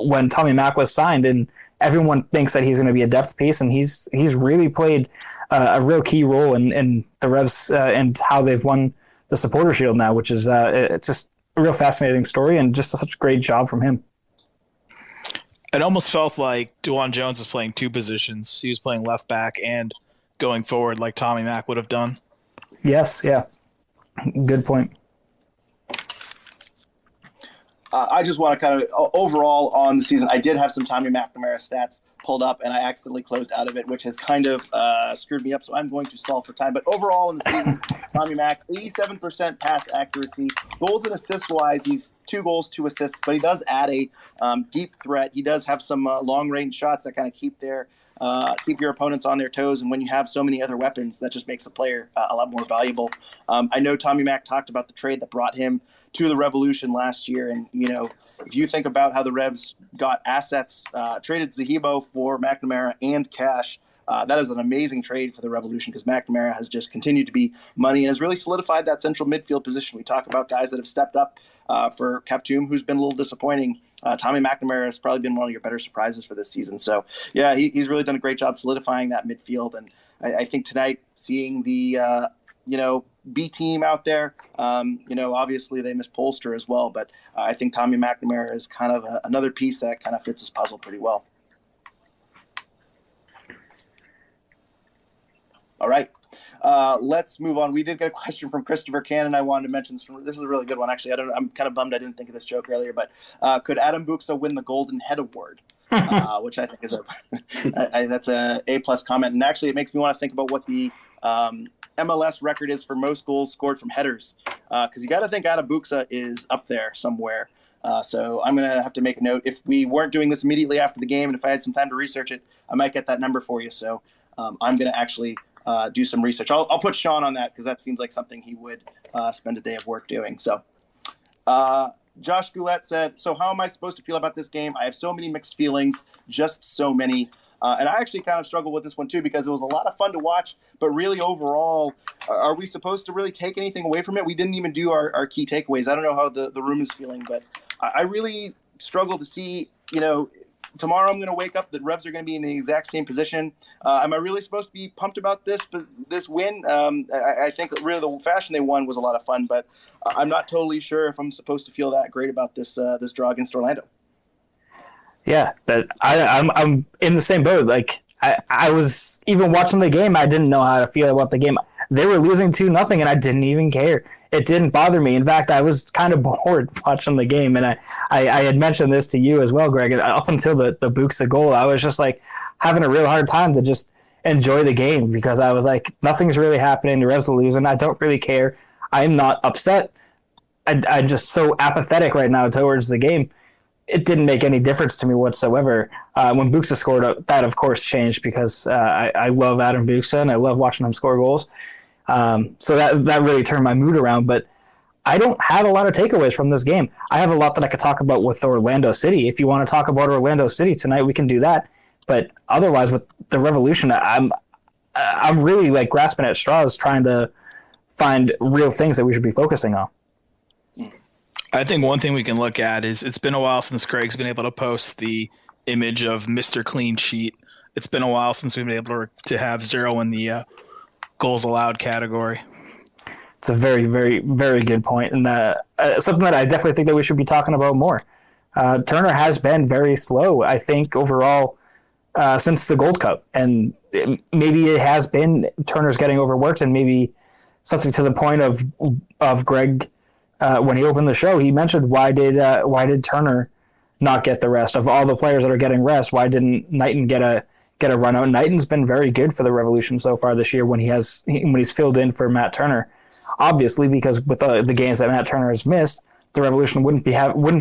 when Tommy Mack was signed, and everyone thinks that he's going to be a depth piece, and he's really played a real key role in the Revs and how they've won the Supporter Shield now, which is it's just a real fascinating story and just such a great job from him. It almost felt like DeJuan Jones was playing two positions. He was playing left back and going forward like Tommy Mack would have done. Yes, yeah. Good point. I just want to kind of overall on the season, I did have some Tommy McNamara stats pulled up, and I accidentally closed out of it, which has kind of screwed me up, so I'm going to stall for time. But overall in the season, Tommy Mack, 87% pass accuracy. Goals and assists-wise, he's 2 goals, 2 assists, but he does add a deep threat. He does have some long-range shots that kind of keep your opponents on their toes, and when you have so many other weapons, that just makes the player a lot more valuable. I know Tommy Mack talked about the trade that brought him to the Revolution last year, and if you think about how the Revs got assets, traded Zahibo for McNamara and cash, that is an amazing trade for the Revolution, because McNamara has just continued to be money and has really solidified that central midfield position. We talk about guys that have stepped up for Kaptoum, who's been a little disappointing. Tommy McNamara has probably been one of your better surprises for this season. So, yeah, he's really done a great job solidifying that midfield. And I think tonight, seeing the B team out there, obviously they miss Polster as well, but I think Tommy McNamara is kind of another piece that kind of fits his puzzle pretty well. All right, let's move on. We did get a question from Christopher Cannon. I wanted to mention this. This is a really good one, actually. I'm kind of bummed I didn't think of this joke earlier, but could Adam Buksa win the Golden Head Award? Which I think is that's a A+ comment, and actually it makes me want to think about what the MLS record is for most goals scored from headers, because you got to think Adam Buksa is up there somewhere. So I'm going to have to make a note. If we weren't doing this immediately after the game, and if I had some time to research it, I might get that number for you. So I'm going to actually do some research. I'll put Sean on that, because that seems like something he would spend a day of work doing. So Josh Goulet said, so how am I supposed to feel about this game? I have so many mixed feelings, just so many. And I actually kind of struggled with this one too, because it was a lot of fun to watch, but really overall, are we supposed to really take anything away from it? We didn't even do our key takeaways. I don't know how the room is feeling, but I really struggle to see, tomorrow I'm going to wake up, the Revs are going to be in the exact same position. Am I really supposed to be pumped about this win? I think really the fashion they won was a lot of fun, but I'm not totally sure if I'm supposed to feel that great about this draw against Orlando. Yeah, I'm in the same boat. Like I was even watching the game, I didn't know how to feel about the game. They were losing 2-0, and I didn't even care. It didn't bother me. In fact, I was kind of bored watching the game, and I had mentioned this to you as well, Greg. Up until the Buksa goal, I was just like having a real hard time to just enjoy the game, because I was like, nothing's really happening. The Revs are losing. I don't really care. I'm not upset. I'm just so apathetic right now towards the game. It didn't make any difference to me whatsoever. When Buksa scored, that of course changed, because I love Adam Buksa and I love watching him score goals. So that really turned my mood around. But I don't have a lot of takeaways from this game. I have a lot that I could talk about with Orlando City. If you want to talk about Orlando City tonight, we can do that. But otherwise, with the Revolution, I'm really like grasping at straws, trying to find real things that we should be focusing on. I think one thing we can look at is it's been a while since Craig's been able to post the image of Mr. Clean Sheet. It's been a while since we've been able to have 0 in the goals allowed category. It's a very, very, very good point, and something that I definitely think that we should be talking about more. Turner has been very slow, I think, overall since the Gold Cup, and maybe it has been Turner's getting overworked, and maybe something to the point of Greg when he opened the show. He mentioned why did Turner not get the rest of all the players that are getting rest? Why didn't Knighton get a run out? Knighton's been very good for the Revolution so far this year when he's filled in for Matt Turner. Obviously, because with the games that Matt Turner has missed, the Revolution wouldn't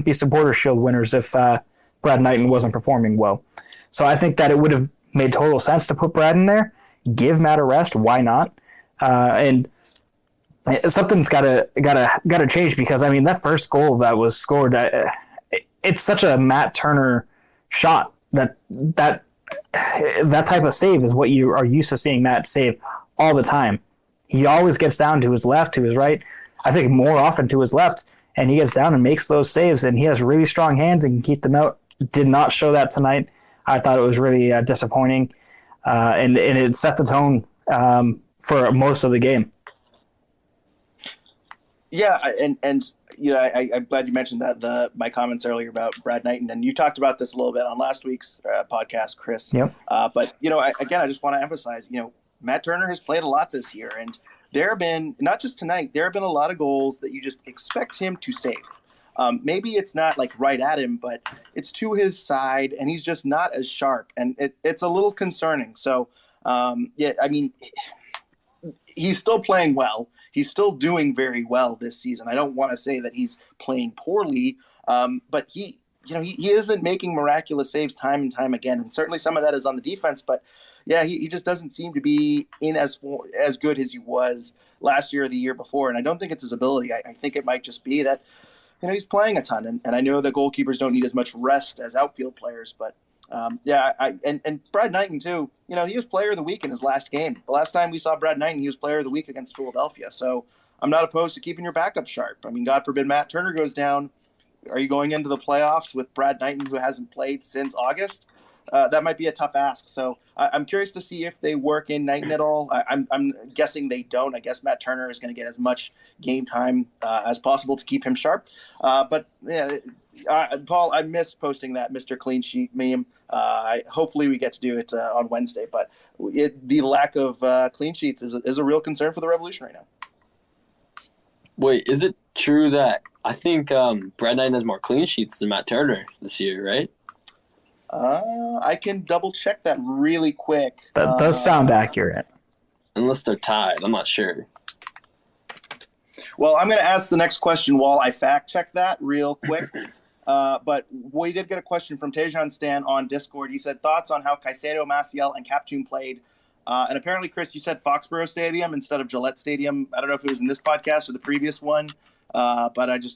be Supporter Shield winners if Brad Knighton wasn't performing well. So I think that it would have made total sense to put Brad in there, give Matt a rest. Why not? And something's gotta change, because I mean that first goal that was scored, it's such a Matt Turner shot that type of save is what you are used to seeing Matt save all the time. He always gets down to his left, to his right. I think more often to his left, and he gets down and makes those saves, and he has really strong hands and can keep them out. Did not show that tonight. I thought it was really disappointing, and it set the tone for most of the game. Yeah, and you know, I'm glad you mentioned that my comments earlier about Brad Knighton, and you talked about this a little bit on last week's podcast, Chris. Yep. But you know, I just want to emphasize, you know, Matt Turner has played a lot this year, and there have been, not just tonight, there have been a lot of goals that you just expect him to save. Maybe it's not like right at him, but it's to his side, and he's just not as sharp, and it's a little concerning. So, yeah, I mean, he's still playing well. He's still doing very well this season. I don't want to say that he's playing poorly, but he isn't making miraculous saves time and time again, and certainly some of that is on the defense, but yeah, he just doesn't seem to be in as good as he was last year or the year before. And I don't think it's his ability. I think it might just be that, you know, he's playing a ton. And I know that goalkeepers don't need as much rest as outfield players. But, yeah, and Brad Knighton, too, you know, he was player of the week in his last game. The last time we saw Brad Knighton, he was player of the week against Philadelphia. So I'm not opposed to keeping your backup sharp. I mean, God forbid Matt Turner goes down. Are you going into the playoffs with Brad Knighton, who hasn't played since August? That might be a tough ask. So I'm curious to see if they work in Knighton at all. I'm guessing they don't. I guess Matt Turner is going to get as much game time as possible to keep him sharp. But yeah, Paul, I miss posting that Mr. Clean Sheet meme. Hopefully we get to do it on Wednesday. But the lack of clean sheets is a real concern for the Revolution right now. Wait, is it true that I think Brad Knighton has more clean sheets than Matt Turner this year, right? I can double check that really quick. That does sound accurate. Unless they're tied, I'm not sure. Well, I'm going to ask the next question while I fact check that real quick. But we did get a question from Tejan Stan on Discord. He said, thoughts on how Caicedo, Maciel, and Captoon played. And apparently, Chris, you said Foxborough Stadium instead of Gillette Stadium. I don't know if it was in this podcast or the previous one. But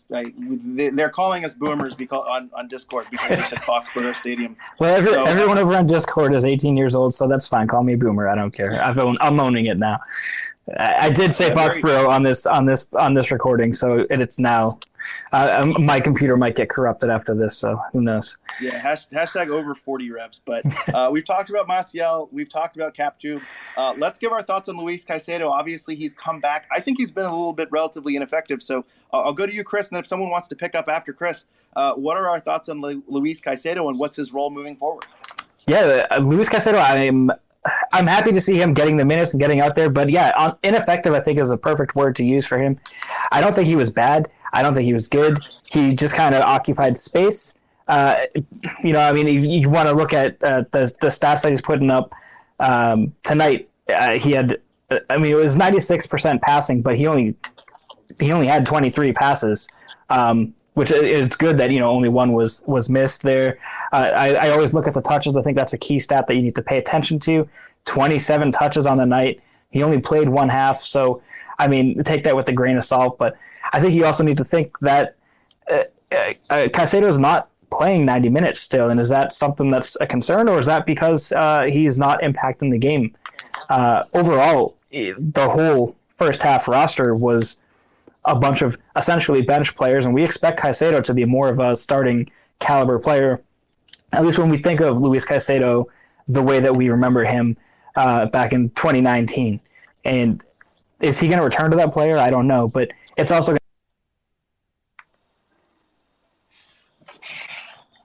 they're calling us boomers because on Discord because they said Foxborough Stadium. Well, everyone over on Discord is 18 years old, so that's fine. Call me a boomer. I don't care. I'm owning it now. I did say Foxborough on this recording, so it's now. My computer might get corrupted after this, so who knows? Yeah, hashtag over 40 reps. But we've talked about Maciel. We've talked about Captube. Let's give our thoughts on Luis Caicedo. Obviously, he's come back. I think he's been a little bit relatively ineffective. So I'll go to you, Chris, and then if someone wants to pick up after Chris, what are our thoughts on Luis Caicedo and what's his role moving forward? Yeah, Luis Caicedo, I'm happy to see him getting the minutes and getting out there. But, yeah, ineffective I think is a perfect word to use for him. I don't think he was bad. I don't think he was good. He just kind of occupied space. You know, I mean, you want to look at the stats that he's putting up tonight. He had, I mean, it was 96% passing, but he only had 23 passes, which it's good that, you know, only one was missed there. I always look at the touches. I think that's a key stat that you need to pay attention to. 27 touches on the night. He only played one half, so I mean, take that with a grain of salt. But I think you also need to think that Caicedo is not playing 90 minutes still, and is that something that's a concern, or is that because he's not impacting the game? Overall, the whole first half roster was a bunch of essentially bench players, and we expect Caicedo to be more of a starting caliber player, at least when we think of Luis Caicedo the way that we remember him back in 2019. And is he going to return to that player? I don't know, but it's also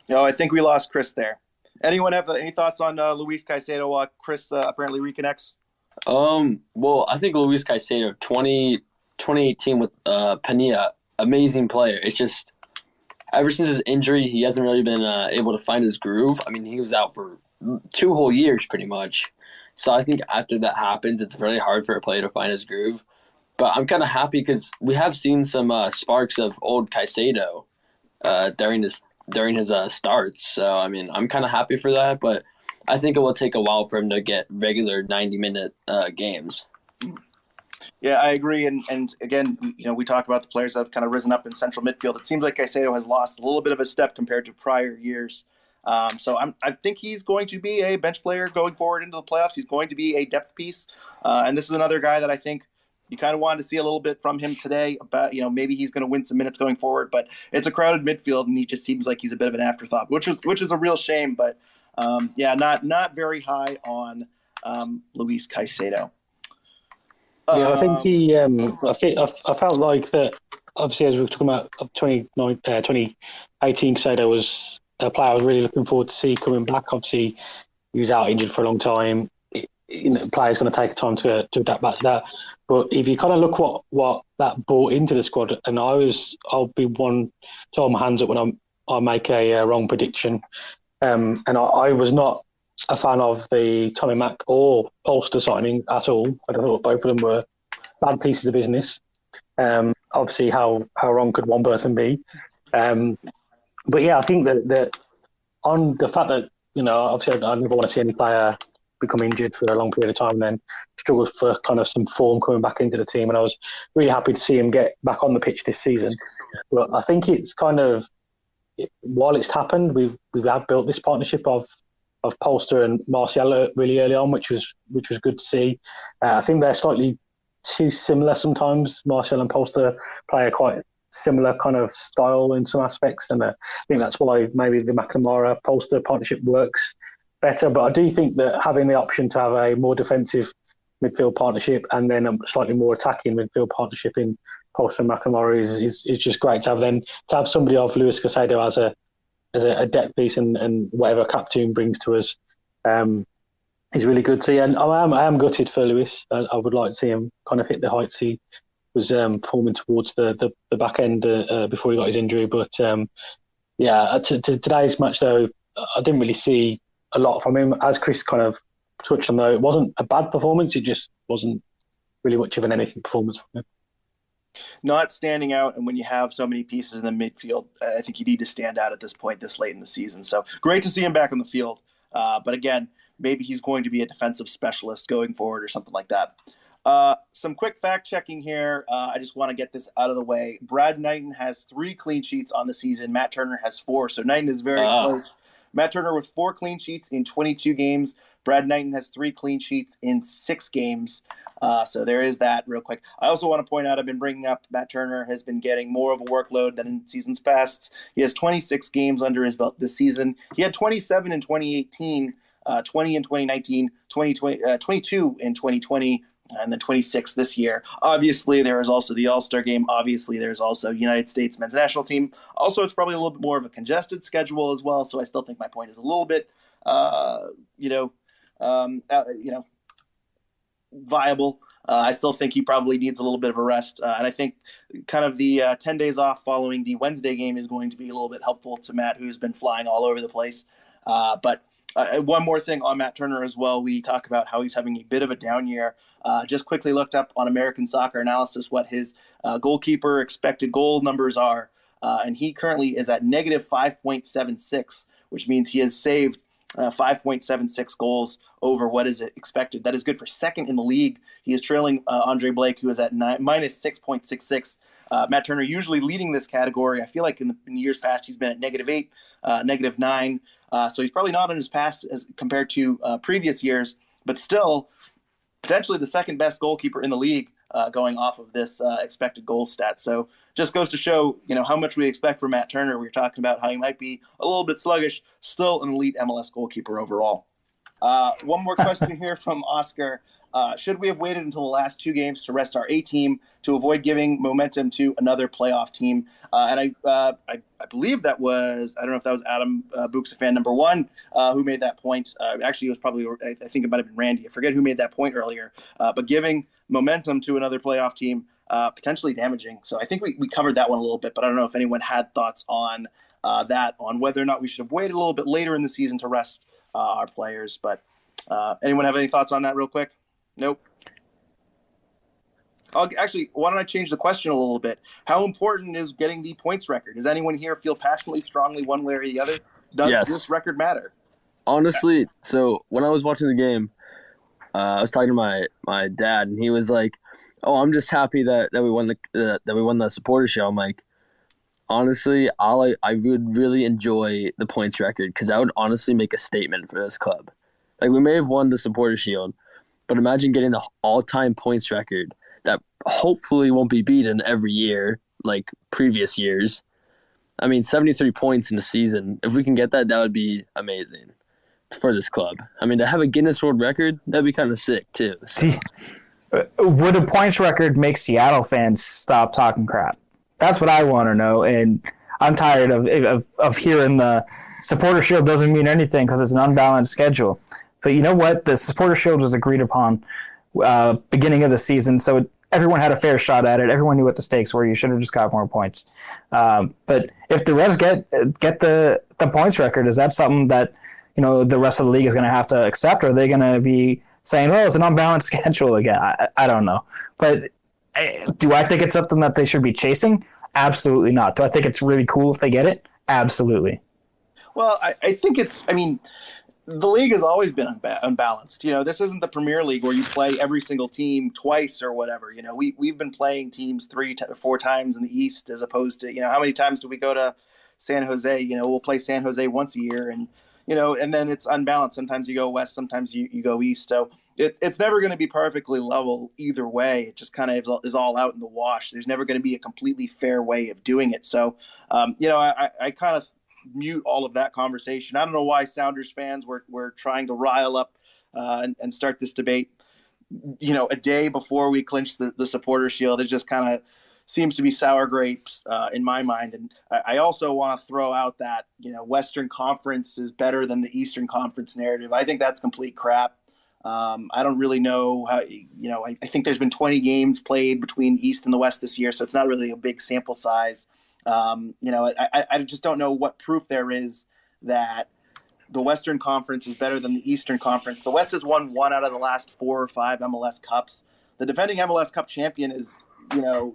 I think we lost Chris there. Anyone have any thoughts on Luis Caicedo while Chris apparently reconnects? Well, I think Luis Caicedo, 2018 with Pania, amazing player. It's just ever since his injury, he hasn't really been able to find his groove. I mean, he was out for 2 whole years pretty much. So I think after that happens, it's really hard for a player to find his groove. But I'm kind of happy because we have seen some sparks of old Caicedo during his starts. So, I mean, I'm kind of happy for that, but I think it will take a while for him to get regular 90-minute games. Yeah, I agree. And again, we talk about the players that have kind of risen up in central midfield. It seems like Caicedo has lost a little bit of a step compared to prior years. So I think he's going to be a bench player going forward into the playoffs. He's going to be a depth piece. And this is another guy that I think you kind of wanted to see a little bit from him today about, maybe he's going to win some minutes going forward, but it's a crowded midfield and he just seems like he's a bit of an afterthought, which is a real shame. But not very high on Luis Caicedo. I think he. I felt like that. Obviously, as we were talking about 2018, Caicedo was a player I was really looking forward to see coming back. Obviously, he was out injured for a long time. Players going to take time to adapt back to that. But if you kind of look what that brought into the squad, and I'll be one to hold my hands up when I make a wrong prediction. And I was not a fan of the Tommy Mack or Polster signing at all. I thought both of them were bad pieces of business. Obviously, how wrong could one person be? But yeah, I think that on the fact that, obviously I never want to see any player become injured for a long period of time and then struggle for kind of some form coming back into the team. And I was really happy to see him get back on the pitch this season. But I think it's kind of, while it's happened, we have built this partnership of Polster and Martial really early on, which was good to see. I think they're slightly too similar sometimes. Martial and Polster play a quite similar kind of style in some aspects, and I think that's why maybe the McNamara-Polster partnership works better. But I do think that having the option to have a more defensive midfield partnership and then a slightly more attacking midfield partnership in Polster and McNamara is just great to have. Then to have somebody of Luis Caicedo as a depth piece and whatever Captoon brings to us is really good to see. And I am gutted for Luis. I would like to see him kind of hit the heights he was performing towards the back end before he got his injury. But today's match though, I didn't really see a lot from him. As Chris kind of touched on though, it wasn't a bad performance. It just wasn't really much of an anything performance from him. Not standing out, and when you have so many pieces in the midfield, I think you need to stand out at this point this late in the season. So great to see him back on the field. But again, maybe he's going to be a defensive specialist going forward or something like that. Some quick fact checking here. I just want to get this out of the way. Brad Knighton has 3 clean sheets on the season. Matt Turner has 4. So Knighton is very close. Matt Turner with 4 clean sheets in 22 games. Brad Knighton has 3 clean sheets in 6 games. So there is that real quick. I also want to point out, I've been bringing up Matt Turner has been getting more of a workload than in seasons past. He has 26 games under his belt this season. He had 27 in 2018, 20 in 2019, 22 in 2020, and then 26 this year. Obviously, there is also the All-Star game. Obviously, there's also United States men's national team. Also, it's probably a little bit more of a congested schedule as well, so I still think my point is a little bit, viable. I still think he probably needs a little bit of a rest. And I think kind of the 10 days off following the Wednesday game is going to be a little bit helpful to Matt, who's been flying all over the place. But one more thing on Matt Turner as well. We talk about how he's having a bit of a down year. Just quickly looked up on American Soccer Analysis what his goalkeeper expected goal numbers are. And he currently is at negative 5.76, which means he has saved 5.76 goals over what is expected. That is good for second in the league. He is trailing Andre Blake, who is at minus 6.66. Matt Turner usually leading this category. I feel like in years past he's been at -8, -9. So he's probably not on his pass as compared to previous years, but still potentially the second best goalkeeper in the league going off of this expected goal stat. So just goes to show, how much we expect from Matt Turner. We were talking about how he might be a little bit sluggish, still an elite MLS goalkeeper overall. One more question here from Oscar. Should we have waited until the last 2 games to rest our A team to avoid giving momentum to another playoff team? And I believe that was, I don't know if that was Adam Buxa fan number 1 who made that point. Actually, it was probably, I think it might have been Randy. I forget who made that point earlier. But giving momentum to another playoff team, potentially damaging. So I think we covered that one a little bit, but I don't know if anyone had thoughts on that, on whether or not we should have waited a little bit later in the season to rest our players. But anyone have any thoughts on that real quick? Nope. Actually, why don't I change the question a little bit? How important is getting the points record? Does anyone here feel passionately, strongly one way or the other? Does this record matter? Honestly, so when I was watching the game, I was talking to my dad, and he was like, "Oh, I'm just happy that we won the supporter show." I'm like, honestly, I would really enjoy the points record because that would honestly make a statement for this club. Like, we may have won the supporter shield, but imagine getting the all-time points record that hopefully won't be beaten every year like previous years. I mean, 73 points in a season. If we can get that, that would be amazing for this club. I mean, to have a Guinness World Record, that'd be kind of sick too. So. Would a points record make Seattle fans stop talking crap? That's what I want to know, and I'm tired of hearing the supporter shield doesn't mean anything because it's an unbalanced schedule. But you know what? The supporter shield was agreed upon beginning of the season, so everyone had a fair shot at it. Everyone knew what the stakes were. You should have just got more points. But if the Revs get the points record, is that something that the rest of the league is going to have to accept? Or are they going to be saying, "Oh, it's an unbalanced schedule again"? I don't know. But do I think it's something that they should be chasing? Absolutely not. Do I think it's really cool if they get it? Absolutely. Well, I think the league has always been unbalanced. This isn't the Premier League where you play every single team twice or whatever. We've been playing teams 3 to 4 times in the East as opposed to, how many times do we go to San Jose? We'll play San Jose once a year and then it's unbalanced. Sometimes you go west, sometimes you go east. So it's never going to be perfectly level either way. It just kind of is all out in the wash. There's never going to be a completely fair way of doing it. So, I kind of mute all of that conversation. I don't know why Sounders fans were trying to rile up and start this debate, a day before we clinched the supporter shield. It just kind of seems to be sour grapes in my mind. And I also want to throw out that, Western Conference is better than the Eastern Conference narrative. I think that's complete crap. I don't really know how, I think there's been 20 games played between East and the West this year, so it's not really a big sample size. I just don't know what proof there is that the Western Conference is better than the Eastern Conference. The West has won 1 out of the last 4 or 5 MLS Cups. The defending MLS Cup champion is,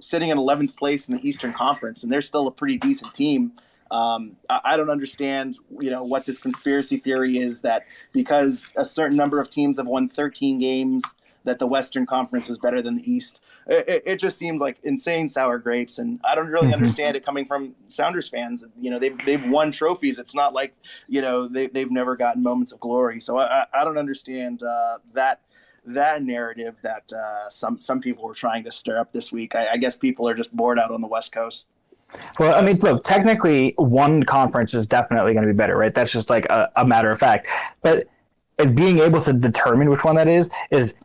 sitting in 11th place in the Eastern Conference, and they're still a pretty decent team. I don't understand, what this conspiracy theory is that because a certain number of teams have won 13 games that the Western Conference is better than the East. It just seems like insane sour grapes, and I don't really understand it coming from Sounders fans. They've won trophies. It's not like they've never gotten moments of glory. So I don't understand that narrative that some people were trying to stir up this week. I guess people are just bored out on the West Coast. Well, I mean, look, technically one conference is definitely going to be better, right? That's just like a matter of fact. But being able to determine which one that is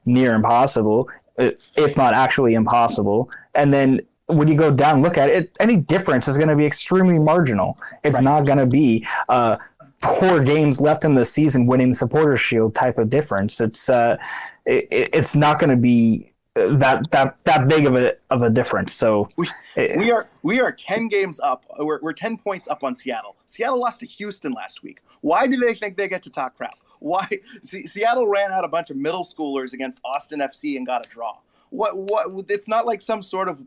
near impossible, if not actually impossible. And then when you go down and look at it, any difference is going to be extremely marginal. It's not going to be 4 games left in the season winning the Supporters Shield type of difference. It's not going to be that big of a difference. So we are 10 games up. We're 10 points up on Seattle. Seattle lost to Houston last week. Why do they think they get to talk crap? Why Seattle ran out a bunch of middle schoolers against Austin FC and got a draw? what? It's not like some sort of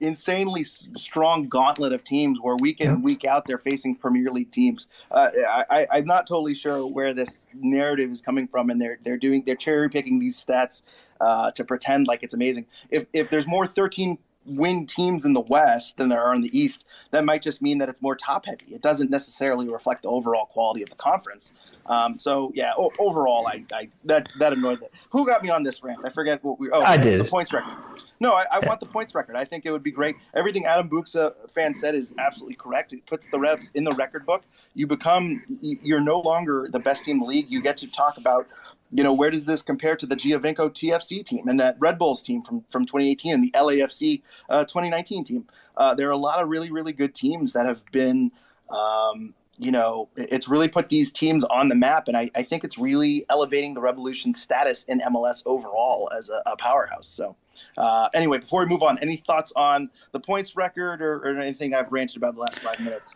insanely strong gauntlet of teams where week in and week out they're facing Premier League teams. I'm not totally sure where this narrative is coming from, and they're cherry picking these stats to pretend like it's amazing. If there's more 13-win teams in the West than there are in the East, that might just mean that it's more top heavy. It doesn't necessarily reflect the overall quality of the conference. Overall, that annoyed me. Who got me on this rant? I forget what I did. The points record. No, I want the points record. I think it would be great. Everything Adam Buxa fan said is absolutely correct. It puts the Revs in the record book. You're no longer the best team in the league. You get to talk about, where does this compare to the Giovinco TFC team and that Red Bulls team from 2018 and the LAFC 2019 team. There are a lot of really, really good teams that have been, it's really put these teams on the map. And I think it's really elevating the Revolution's status in MLS overall as a powerhouse. So anyway, before we move on, any thoughts on the points record or anything I've ranted about the last 5 minutes?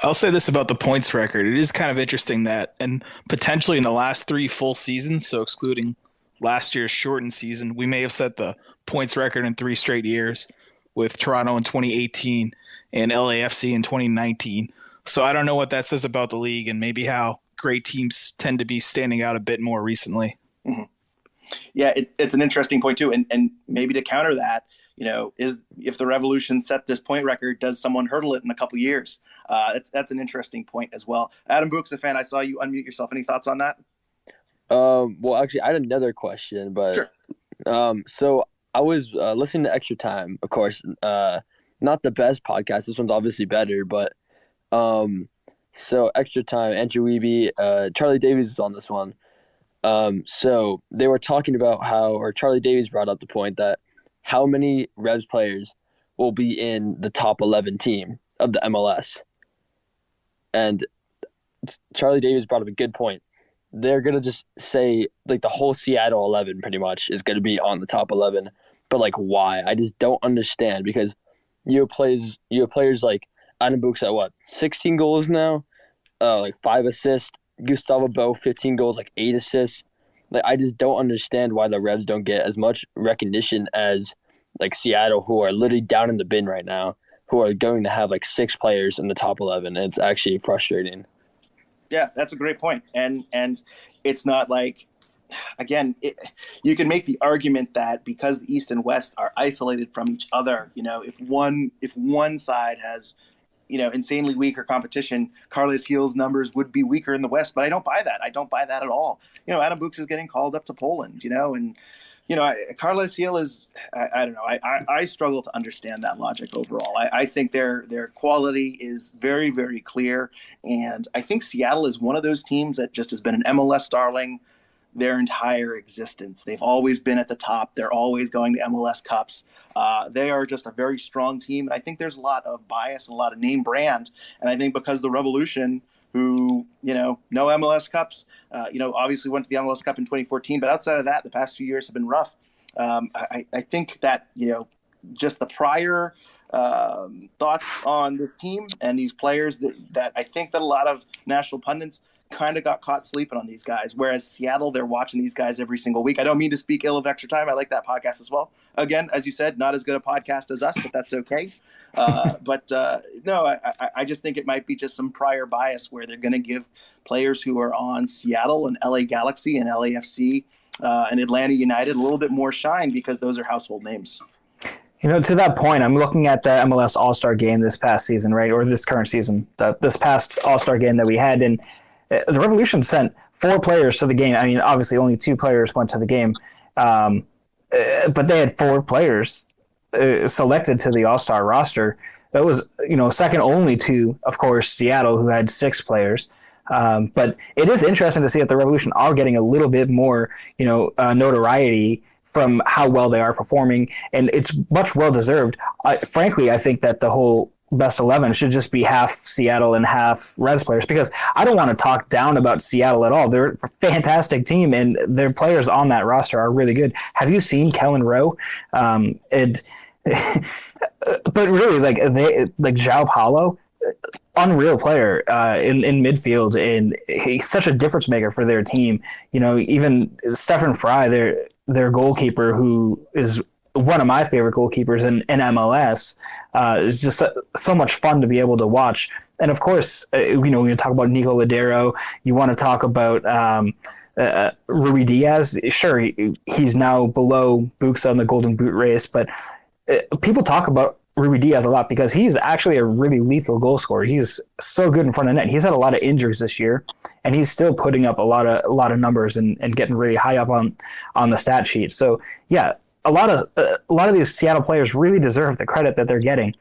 I'll say this about the points record. It is kind of interesting that, and potentially in the last 3 full seasons, so excluding last year's shortened season, we may have set the points record in 3 straight years with Toronto in 2018 and LAFC in 2019. So I don't know what that says about the league and maybe how great teams tend to be standing out a bit more recently. Mm-hmm. Yeah, it's an interesting point too. And maybe to counter that, is if the Revolution set this point record, does someone hurdle it in a couple years? That's an interesting point as well. Adam Buxa fan, I saw you unmute yourself. Any thoughts on that? Well, actually, I had another question, but sure. So I was listening to Extra Time, of course, not the best podcast. This one's obviously better, but so Extra Time, Andrew Wiebe, Charlie Davies is on this one. So they were talking about Charlie Davies brought up the point that how many Revs players will be in the top 11 team of the MLS. And Charlie Davies brought up a good point. They're going to just say, like, the whole Seattle 11 pretty much is going to be on the top 11. But, like, why? I just don't understand, because you have players like Adam Buxa at 16 goals now, 5 assists. Gustavo Bo, 15 goals, 8 assists. Like, I just don't understand why the Revs don't get as much recognition as Seattle, who are literally down in the bin right now, who are going to have 6 players in the top 11. And it's actually frustrating. Yeah, that's a great point. And it's not you can make the argument that because the East and West are isolated from each other, if one side has insanely weaker competition, Carles Gil's numbers would be weaker in the West, but I don't buy that. I don't buy that at all. Adam Buxa is getting called up to Poland, and Carles Gil is, I don't know. I struggle to understand that logic overall. I think their quality is very, very clear, and I think Seattle is one of those teams that just has been an MLS darling their entire existence. They've always been at the top. They're always going to MLS Cups. They are just a very strong team. And I think there's a lot of bias and a lot of name brand. And I think because the Revolution, who, no MLS Cups, obviously went to the MLS Cup in 2014. But outside of that, the past few years have been rough. I think that, just the prior thoughts on this team and these players that I think that a lot of national pundits kind of got caught sleeping on these guys, whereas Seattle, they're watching these guys every single week. I don't mean to speak ill of Extra Time. I like that podcast as well. Again, as you said, not as good a podcast as us, but that's okay. No, I just think it might be just some prior bias where they're going to give players who are on Seattle and LA Galaxy and LAFC and Atlanta United a little bit more shine because those are household names. To that point, I'm looking at the MLS All-Star game this past season, right, or this current season, this past All-Star game that we had, and the Revolution sent 4 players to the game. I mean, obviously only 2 players went to the game, but they had 4 players selected to the All-Star roster. That was, second only to, of course, Seattle, who had 6 players. But it is interesting to see that the Revolution are getting a little bit more, notoriety from how well they are performing, and it's much well-deserved. Frankly, I think that the whole best 11 should just be half Seattle and half Reds players, because I don't want to talk down about Seattle at all. They're a fantastic team, and their players on that roster are really good. Have you seen Kellen Rowe? But really, João Paulo, unreal player in midfield, and he's such a difference maker for their team. Even Stephen Fry, their goalkeeper, who is one of my favorite goalkeepers in MLS. It's just so much fun to be able to watch. And of course, when you talk about Nico Ladero, you want to talk about Rui Diaz. Sure, he's now below Buxa in the Golden Boot race, but people talk about Rui Diaz a lot because he's actually a really lethal goal scorer. He's so good in front of net. He's had a lot of injuries this year, and he's still putting up a lot of numbers and getting really high up on the stat sheet. So yeah, a lot of these Seattle players really deserve the credit that they're getting.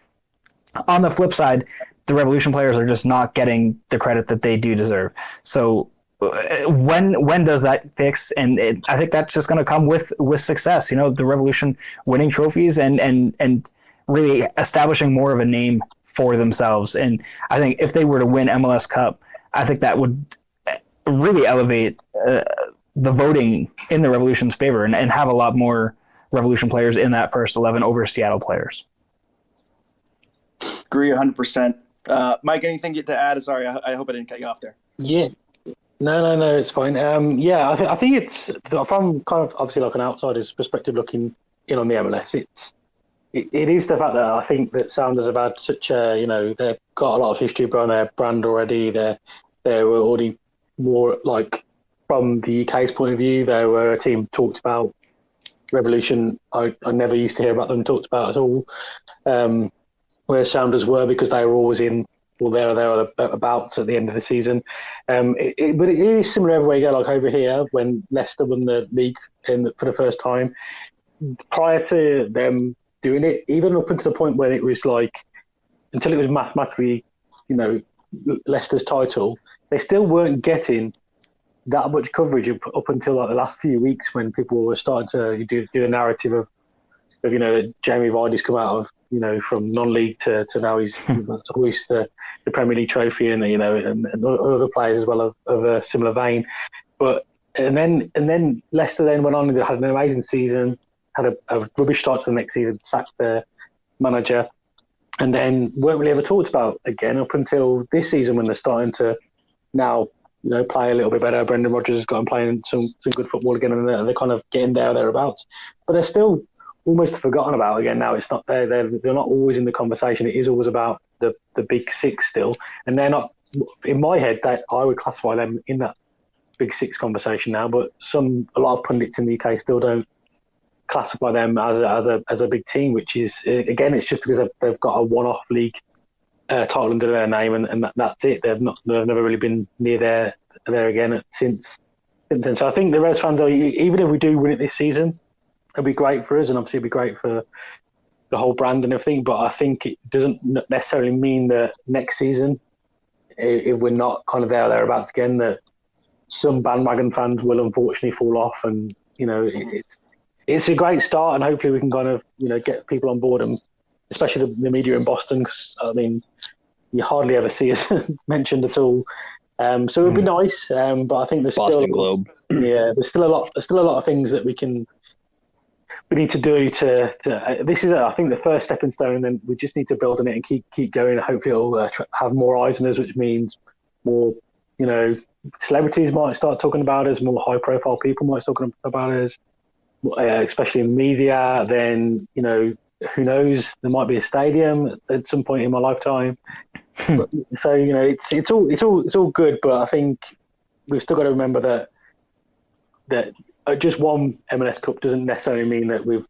On the flip side, the Revolution players are just not getting the credit that they do deserve. So when does that fix? And I think that's just going to come with success. The Revolution winning trophies and really establishing more of a name for themselves. And I think if they were to win MLS Cup, I think that would really elevate the voting in the Revolution's favor and have a lot more Revolution players in that first 11 over Seattle players. Agree 100%. Mike, anything to add? Sorry, I hope I didn't cut you off there. Yeah. No, it's fine. I think it's, from kind of obviously like an outsider's perspective looking in on the MLS, it is the fact that I think that Sounders have had such a, they've got a lot of history on their brand already. They were already more like, from the UK's point of view, they were a team talked about. Revolution, I never used to hear about them talked about at all. Where Sounders were, because they were always in, there or thereabouts at the end of the season. But it is similar everywhere you go, like over here, when Leicester won the league for the first time. Prior to them doing it, even up until the point when it was like, until it was mathematically, Leicester's title, they still weren't getting that much coverage up until like the last few weeks, when people were starting to do a narrative of Jamie Vardy's come out of from non-league to now he's hoist the Premier League trophy and other players as well of a similar vein. But and then Leicester then went on and had an amazing season, had a rubbish start to the next season, sacked their manager, and then weren't really ever talked about again up until this season, when they're starting to now play a little bit better. Brendan Rodgers has got them playing some good football again, and they're kind of getting thereabouts. But they're still almost forgotten about again now. It's not they're not always in the conversation. It is always about the big six still, and they're not. In my head, that I would classify them in that big six conversation now. But a lot of pundits in the UK still don't classify them as a big team, which is, again, it's just because they've got a one-off league title under their name, and that's it. They've never really been near there again since then. So I think the Reds fans are, even if we do win it this season, it'll be great for us, and obviously it'll be great for the whole brand and everything. But I think it doesn't necessarily mean that next season, if we're not kind of thereabouts again, that some bandwagon fans will unfortunately fall off. And it's a great start, and hopefully we can kind of get people on board, and especially the media in Boston, because I mean, you hardly ever see us mentioned at all. So it would be nice, but I think there's Boston Globe. Yeah, there's still a lot of things that we need to do to this is I think the first stepping stone, and then we just need to build on it and keep going. Hopefully it'll have more eyes on us, which means more celebrities might start talking about us, more high profile people might start talking about us, especially in media. Then who knows, there might be a stadium at some point in my lifetime. So it's all good, but I think we've still got to remember that just one MLS Cup doesn't necessarily mean that we've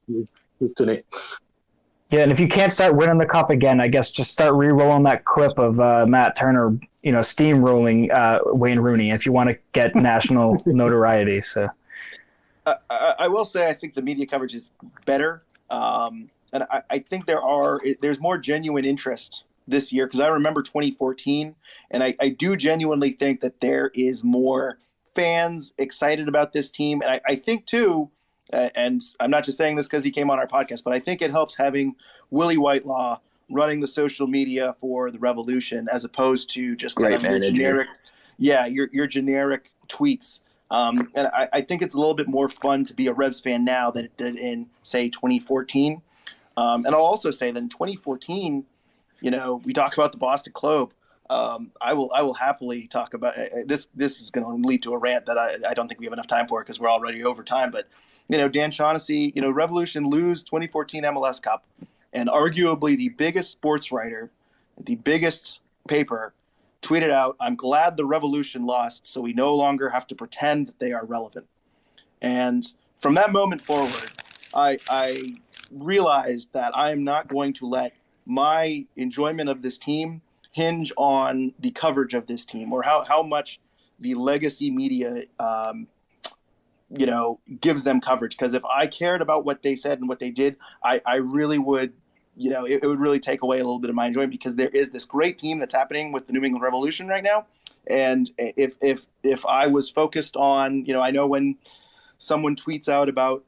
done it. Yeah, and if you can't start winning the cup again, I guess just start re-rolling that clip of Matt Turner, steamrolling Wayne Rooney if you want to get national notoriety. So, I will say I think the media coverage is better, and I think there's more genuine interest this year, because I remember 2014, and I do genuinely think that there is more fans excited about this team. And I think too, and I'm not just saying this because he came on our podcast, but I think it helps having Willie Whitelaw running the social media for the Revolution, as opposed to just kind of your generic tweets. And I think it's a little bit more fun to be a Revs fan now than it did in, say, 2014. And I'll also say that in 2014, we talk about the Boston Globe. I will happily talk about this. This is going to lead to a rant that I don't think we have enough time for because we're already over time. But Dan Shaughnessy, Revolution lose 2014 MLS Cup, and arguably the biggest sports writer, the biggest paper, tweeted out, "I'm glad the Revolution lost, so we no longer have to pretend that they are relevant." And from that moment forward, I realized that I am not going to let my enjoyment of this team hinge on the coverage of this team or how much the legacy media, gives them coverage. Because if I cared about what they said and what they did, I really would, it would really take away a little bit of my enjoyment because there is this great team that's happening with the New England Revolution right now. And if I was focused on, I know when someone tweets out about,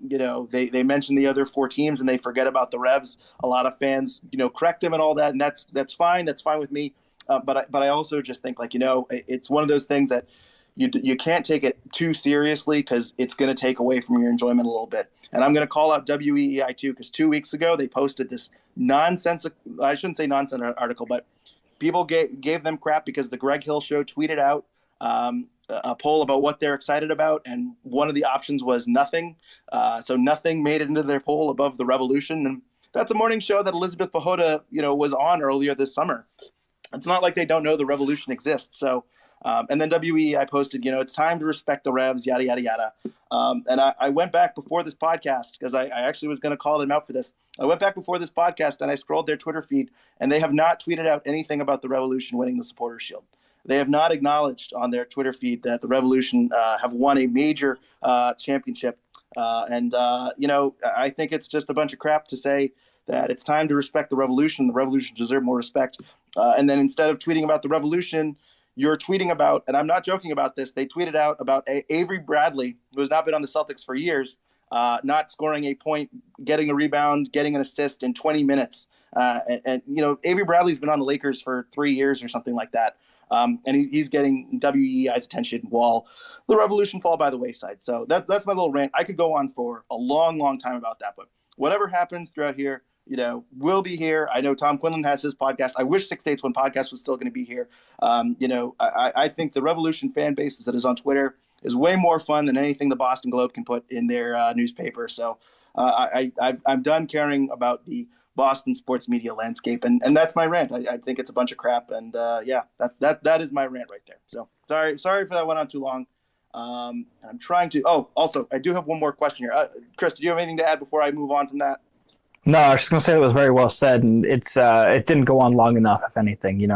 they mention the other 4 teams and they forget about the Revs. A lot of fans, correct them and all that, and that's fine. That's fine with me. But I also just think it's one of those things that you can't take it too seriously because it's going to take away from your enjoyment a little bit. And I'm going to call out WEEI too because 2 weeks ago they posted this nonsense. I shouldn't say nonsense article, but people gave them crap because the Greg Hill Show tweeted out a poll about what they're excited about, and one of the options was nothing. So nothing made it into their poll above the Revolution, and that's a morning show that Elizabeth Pajota, was on earlier this summer. It's not like they don't know the Revolution exists. So, and then WEI posted, it's time to respect the Revs, yada yada yada. And I went back before this podcast because I actually was going to call them out for this. I went back before this podcast and I scrolled their Twitter feed, and they have not tweeted out anything about the Revolution winning the Supporters Shield. They have not acknowledged on their Twitter feed that the Revolution have won a major championship. I think it's just a bunch of crap to say that it's time to respect the Revolution. The Revolution deserve more respect. And then instead of tweeting about the Revolution, you're tweeting about, and I'm not joking about this, they tweeted out about Avery Bradley, who has not been on the Celtics for years, not scoring a point, getting a rebound, getting an assist in 20 minutes. Avery Bradley's been on the Lakers for 3 years or something like that. And he's getting WEI's attention while the Revolution fall by the wayside. So that's my little rant. I could go on for a long, long time about that. But whatever happens throughout here, we'll be here. I know Tom Quinlan has his podcast. I wish 6 Dates One podcast was still going to be here. I think the Revolution fan base that is on Twitter is way more fun than anything the Boston Globe can put in their newspaper. So I'm done caring about the Boston sports media landscape, and that's my rant. I think it's a bunch of crap, and that is my rant right there. So sorry for that went on too long. I'm trying to. Oh, also, I do have one more question here. Chris, do you have anything to add before I move on from that? No, I was just going to say it was very well said, and it didn't go on long enough, if anything,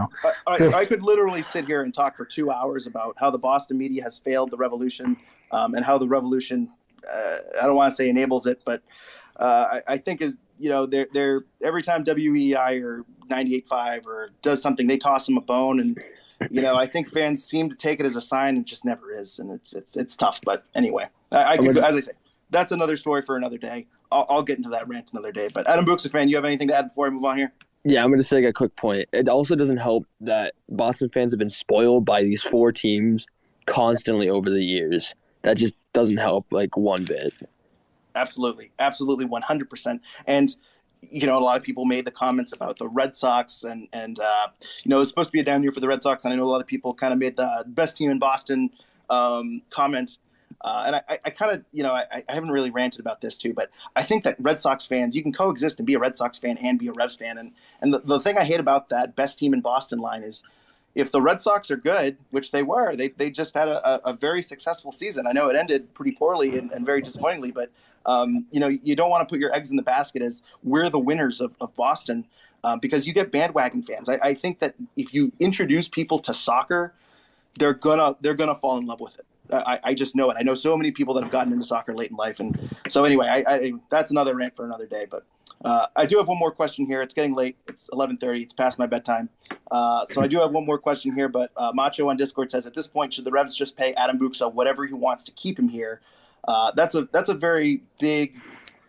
I could literally sit here and talk for 2 hours about how the Boston media has failed the Revolution, and how the Revolution, I don't want to say enables it, but I think is, they're every time WEI or 98.5 or does something, they toss them a bone, and I think fans seem to take it as a sign and just never is, and it's tough. But anyway, I could, as I say, that's another story for another day. I'll get into that rant another day. But Adam Buxa fan, you have anything to add before I move on here? Yeah, I'm going to say a quick point. It also doesn't help that Boston fans have been spoiled by these 4 teams constantly over the years. That just doesn't help one bit. Absolutely, 100%. And a lot of people made the comments about the Red Sox, and it was supposed to be a down year for the Red Sox. And I know a lot of people kind of made the best team in Boston comment. And I kind of, I haven't really ranted about this too, but I think that Red Sox fans, you can coexist and be a Red Sox fan and be a Revs fan. And the thing I hate about that best team in Boston line is if the Red Sox are good, which they were, they just had a very successful season. I know it ended pretty poorly and very disappointingly, but you don't want to put your eggs in the basket as we're the winners of Boston because you get bandwagon fans. I think that if you introduce people to soccer, they're gonna fall in love with it. I just know it. I know so many people that have gotten into soccer late in life, and so anyway, I that's another rant for another day. But I do have one more question here. It's getting late. It's 11:30. It's past my bedtime. So I do have one more question here. But Macho on Discord says, at this point, should the Revs just pay Adam Buxa whatever he wants to keep him here? That's a very big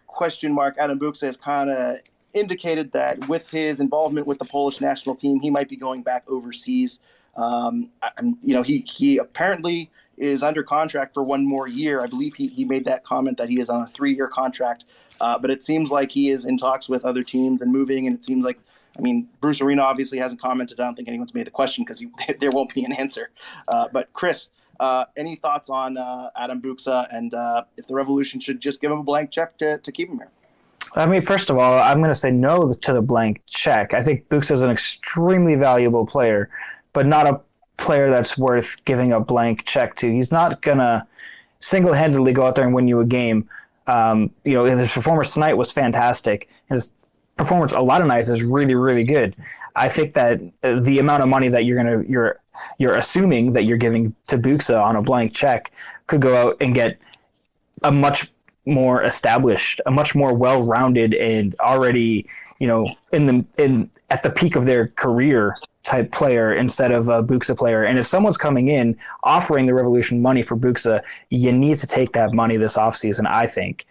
question mark. Adam Buxa has kind of indicated that with his involvement with the Polish national team, he might be going back overseas. He apparently is under contract for 1 more year. I believe he made that comment that he is on a 3-year contract, but it seems like he is in talks with other teams and moving, and it seems like I mean, Bruce Arena obviously hasn't commented. I don't think anyone's made the question because there won't be an answer. But Chris, any thoughts on Adam Buksa and if the Revolution should just give him a blank check to keep him here? I mean, first of all, I'm going to say no to the blank check. I think Buksa is an extremely valuable player, but not a player that's worth giving a blank check to. He's not going to single-handedly go out there and win you a game. His performance tonight was fantastic. His performance a lot of nights is really, really good. I think that the amount of money that you're assuming that you're giving to Buksa on a blank check could go out and get a much more established, a much more well-rounded and already, at the peak of their career type player instead of a Buksa player. And if someone's coming in offering the Revolution money for Buksa, you need to take that money this offseason, I think.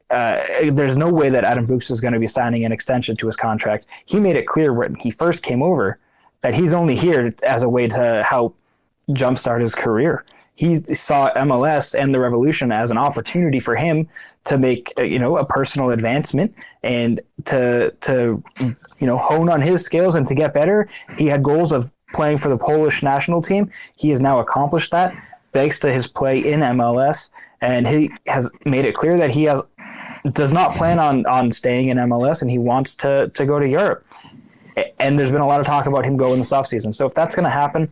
There's no way that Adam Buksa is going to be signing an extension to his contract. He made it clear when he first came over that he's only here as a way to help jumpstart his career. He saw MLS and the Revolution as an opportunity for him to make a personal advancement and to hone on his skills and to get better. He had goals of playing for the Polish national team. He has now accomplished that thanks to his play in MLS, and he has made it clear that he does not plan on staying in MLS and he wants to go to Europe. And there's been a lot of talk about him going this offseason. So if that's going to happen,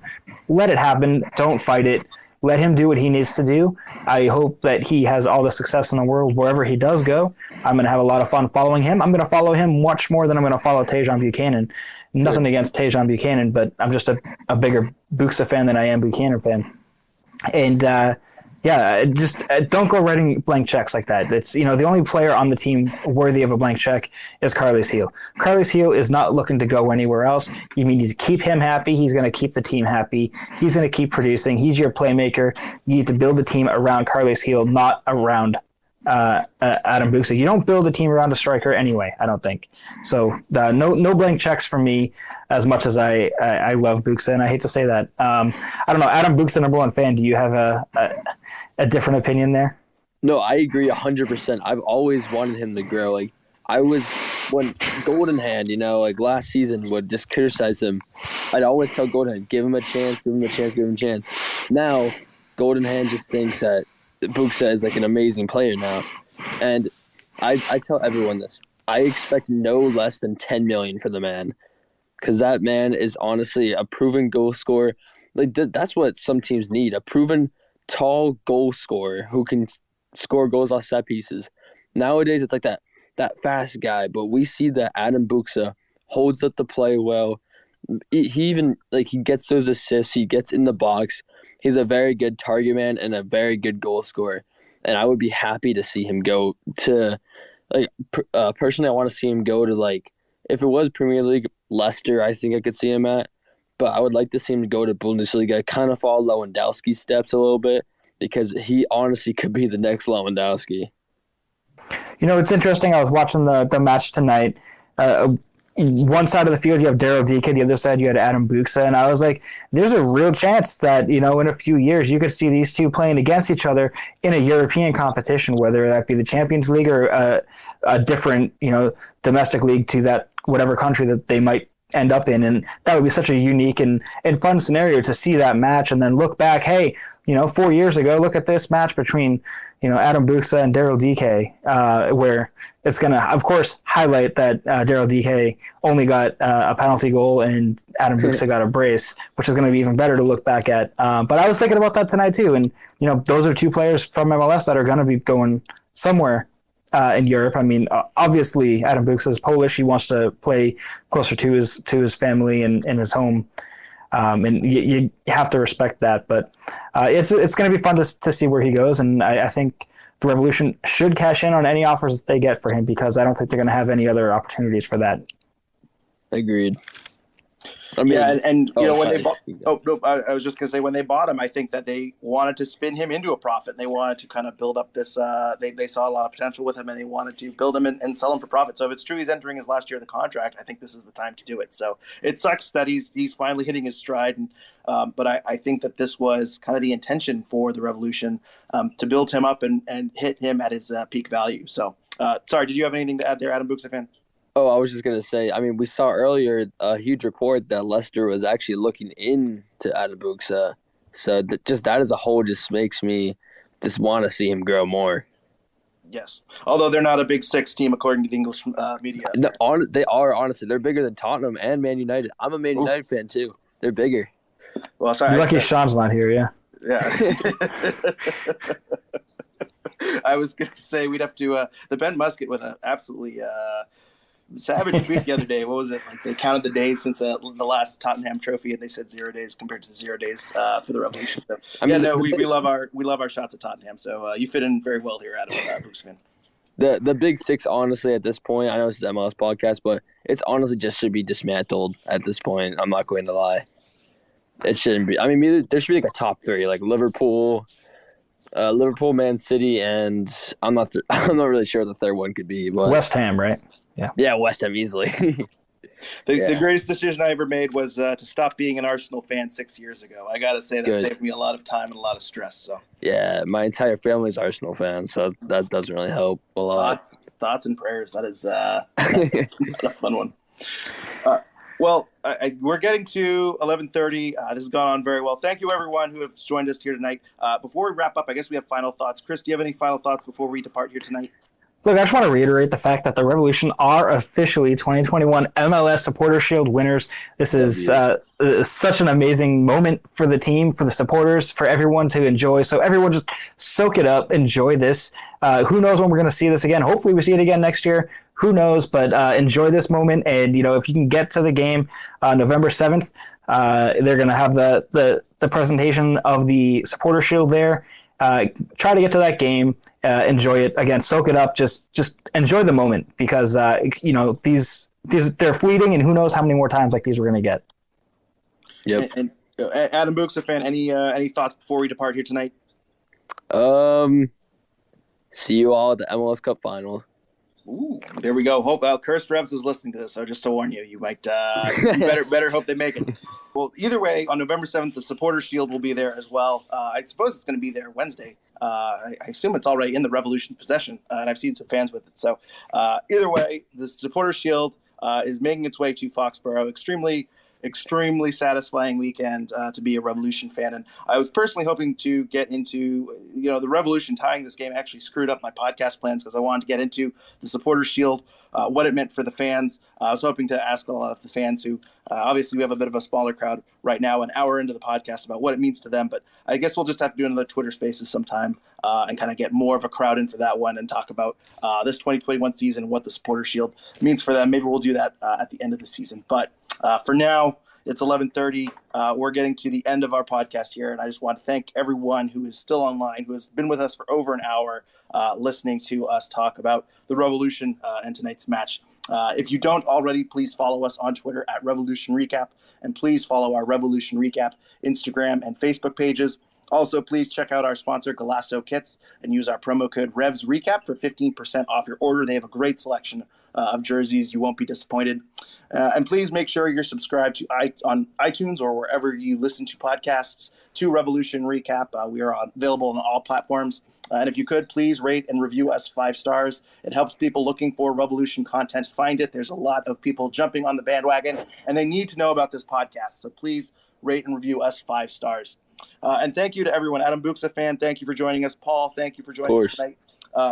let it happen. Don't fight it. Let him do what he needs to do. I hope that he has all the success in the world wherever he does go. I'm going to have a lot of fun following him. I'm going to follow him much more than I'm going to follow Tajon Buchanan. Nothing against Tajon Buchanan, but I'm just a bigger Buksa fan than I am Buchanan fan. And just don't go writing blank checks like that. It's the only player on the team worthy of a blank check is Carles Gil. Carles Gil is not looking to go anywhere else. You need to keep him happy. He's going to keep the team happy. He's going to keep producing. He's your playmaker. You need to build the team around Carles Gil, not around Adam Buksa. You don't build a team around a striker anyway, I don't think. So no blank checks for me, as much as I love Buksa, and I hate to say that. I don't know, Adam Buksa, number one fan, do you have a different opinion there? No, I agree 100%. I've always wanted him to grow. Like, when Golden Hand, last season would just criticize him, I'd always tell Golden Hand, give him a chance, give him a chance, give him a chance. Now, Golden Hand just thinks that Buksa is like an amazing player now. And I tell everyone this. I expect no less than $10 million for the man, because that man is honestly a proven goal scorer. Like, that's what some teams need, a proven tall goal scorer who can score goals off set pieces. Nowadays, it's like that fast guy, but we see that Adam Buksa holds up the play well. He even, he gets those assists. He gets in the box. He's a very good target man and a very good goal scorer. And I would be happy to see him go to, personally, I want to see him go to, if it was Premier League, Leicester, I think I could see him at. But I would like to see him go to Bundesliga, kind of follow Lewandowski's steps a little bit, because he honestly could be the next Lewandowski. It's interesting. I was watching the match tonight. One side of the field, you have Daryl Dike. The other side, you had Adam Buksa. And I was like, there's a real chance that, in a few years, you could see these two playing against each other in a European competition, whether that be the Champions League or a different, domestic league to that whatever country that they might end up in. And that would be such a unique and fun scenario to see that match and then look back, hey, 4 years ago, look at this match between, Adam Buksa and Daryl Dike, where it's going to, of course, highlight that Daryl Dike only got a penalty goal and Adam Buksa got a brace, which is going to be even better to look back at. But I was thinking about that tonight too. And, those are two players from MLS that are going to be going somewhere in Europe. I mean, obviously, Adam Buksa is Polish. He wants to play closer to his family and his home. And you have to respect that. But it's going to be fun to see where he goes. And I think the Revolution should cash in on any offers that they get for him, because I don't think they're going to have any other opportunities for that. Agreed. I mean, when they bought, I was just going to say, when they bought him, I think that they wanted to spin him into a profit. They wanted to kind of build up this. They saw a lot of potential with him, and they wanted to build him and sell him for profit. So if it's true he's entering his last year of the contract, I think this is the time to do it. So it sucks that he's finally hitting his stride, but I think that this was kind of the intention for the Revolution, to build him up and hit him at his peak value. So sorry, did you have anything to add there, Adam Buksa fan? Oh, I was just gonna say. I mean, we saw earlier a huge report that Leicester was actually looking into Adam Buksa. So just that as a whole just makes me just want to see him grow more. Yes, although they're not a Big Six team according to the English media. They are, honestly. They're bigger than Tottenham and Man United. I'm a Man United fan too. They're bigger. Well, sorry, You're lucky Sean's not here, yeah. Yeah. I was going to say we'd have to the Ben Musket with an absolutely savage tweet the other day. What was it? Like they counted the days since the last Tottenham trophy, and they said 0 days compared to 0 days for the Revolution. So, we love our shots at Tottenham. So you fit in very well here, Adam Bruce fan. The Big Six, honestly, at this point, I know it's an MLS podcast, but it's honestly just should be dismantled at this point. I'm not going to lie. It shouldn't be. I mean, there should be like a top three, like Liverpool, Man City, and I'm not really sure what the third one could be. But West Ham, right? Yeah, West Ham easily. The greatest decision I ever made was to stop being an Arsenal fan 6 years ago. I got to say that saved me a lot of time and a lot of stress. So yeah, my entire family's Arsenal fans, so that doesn't really help a lot. Thoughts and prayers. That is that's a fun one. Well, we're getting to 11:30. This has gone on very well. Thank you, everyone who have joined us here tonight. Before we wrap up, I guess we have final thoughts. Chris, do you have any final thoughts before we depart here tonight? Look, I just want to reiterate the fact that the Revolution are officially 2021 MLS Supporter Shield winners. This is such an amazing moment for the team, for the supporters, for everyone to enjoy. So everyone just soak it up, enjoy this. Who knows when we're going to see this again? Hopefully we see it again next year. Who knows? But enjoy this moment. And, if you can get to the game November 7th, they're going to have the presentation of the Supporter Shield there. Try to get to that game, enjoy it again, soak it up, just enjoy the moment because these they're fleeting, and who knows how many more times like these we're gonna get. Yep. And Adam Buksa fan, any thoughts before we depart here tonight? See you all at the MLS Cup final. Ooh, there we go. Hope Cursed Revs is listening to this, so just to warn you, you might you better hope they make it. Well, either way, on November 7th, the Supporter Shield will be there as well. I suppose it's going to be there Wednesday. I assume it's already in the Revolution possession, and I've seen some fans with it. So either way, the Supporter Shield is making its way to Foxborough. Extremely satisfying weekend to be a Revolution fan. And I was personally hoping to get into, the Revolution tying this game actually screwed up my podcast plans because I wanted to get into the Supporter Shield, what it meant for the fans. I was hoping to ask a lot of the fans who, obviously we have a bit of a smaller crowd right now, an hour into the podcast, about what it means to them. But I guess we'll just have to do another Twitter Spaces sometime and kind of get more of a crowd in for that one and talk about this 2021 season and what the Supporter Shield means for them. Maybe we'll do that at the end of the season. But for now, it's 11:30. We're getting to the end of our podcast here, and I just want to thank everyone who is still online, who has been with us for over an hour, listening to us talk about the Revolution and tonight's match. If you don't already, please follow us on Twitter at Revolution Recap, and please follow our Revolution Recap Instagram and Facebook pages. Also, please check out our sponsor, Golasso Kits, and use our promo code RevsRecap for 15% off your order. They have a great selection of jerseys. You won't be disappointed. And please make sure you're subscribed on iTunes or wherever you listen to podcasts to Revolution Recap. We are available on all platforms. And if you could, please rate and review us 5 stars. It helps people looking for Revolution content find it. There's a lot of people jumping on the bandwagon, and they need to know about this podcast. So please rate and review us 5 stars. And thank you to everyone. Adam Buksa fan, thank you for joining us. Paul, thank you for joining us tonight.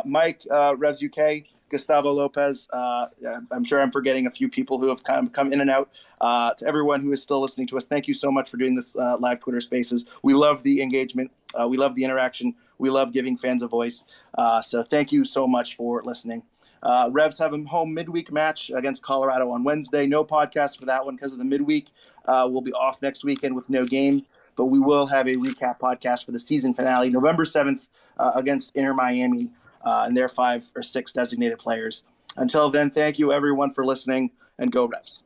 Mike, Revs UK, Gustavo Lopez. I'm sure I'm forgetting a few people who have kind of come in and out. To everyone who is still listening to us, thank you so much for doing this live Twitter Spaces. We love the engagement. We love the interaction. We love giving fans a voice. So thank you so much for listening. Revs have a home midweek match against Colorado on Wednesday. No podcast for that one because of the midweek. We'll be off next weekend with no game, but we will have a recap podcast for the season finale, November 7th, against Inter Miami and their 5 or 6 designated players. Until then, thank you everyone for listening, and go Revs.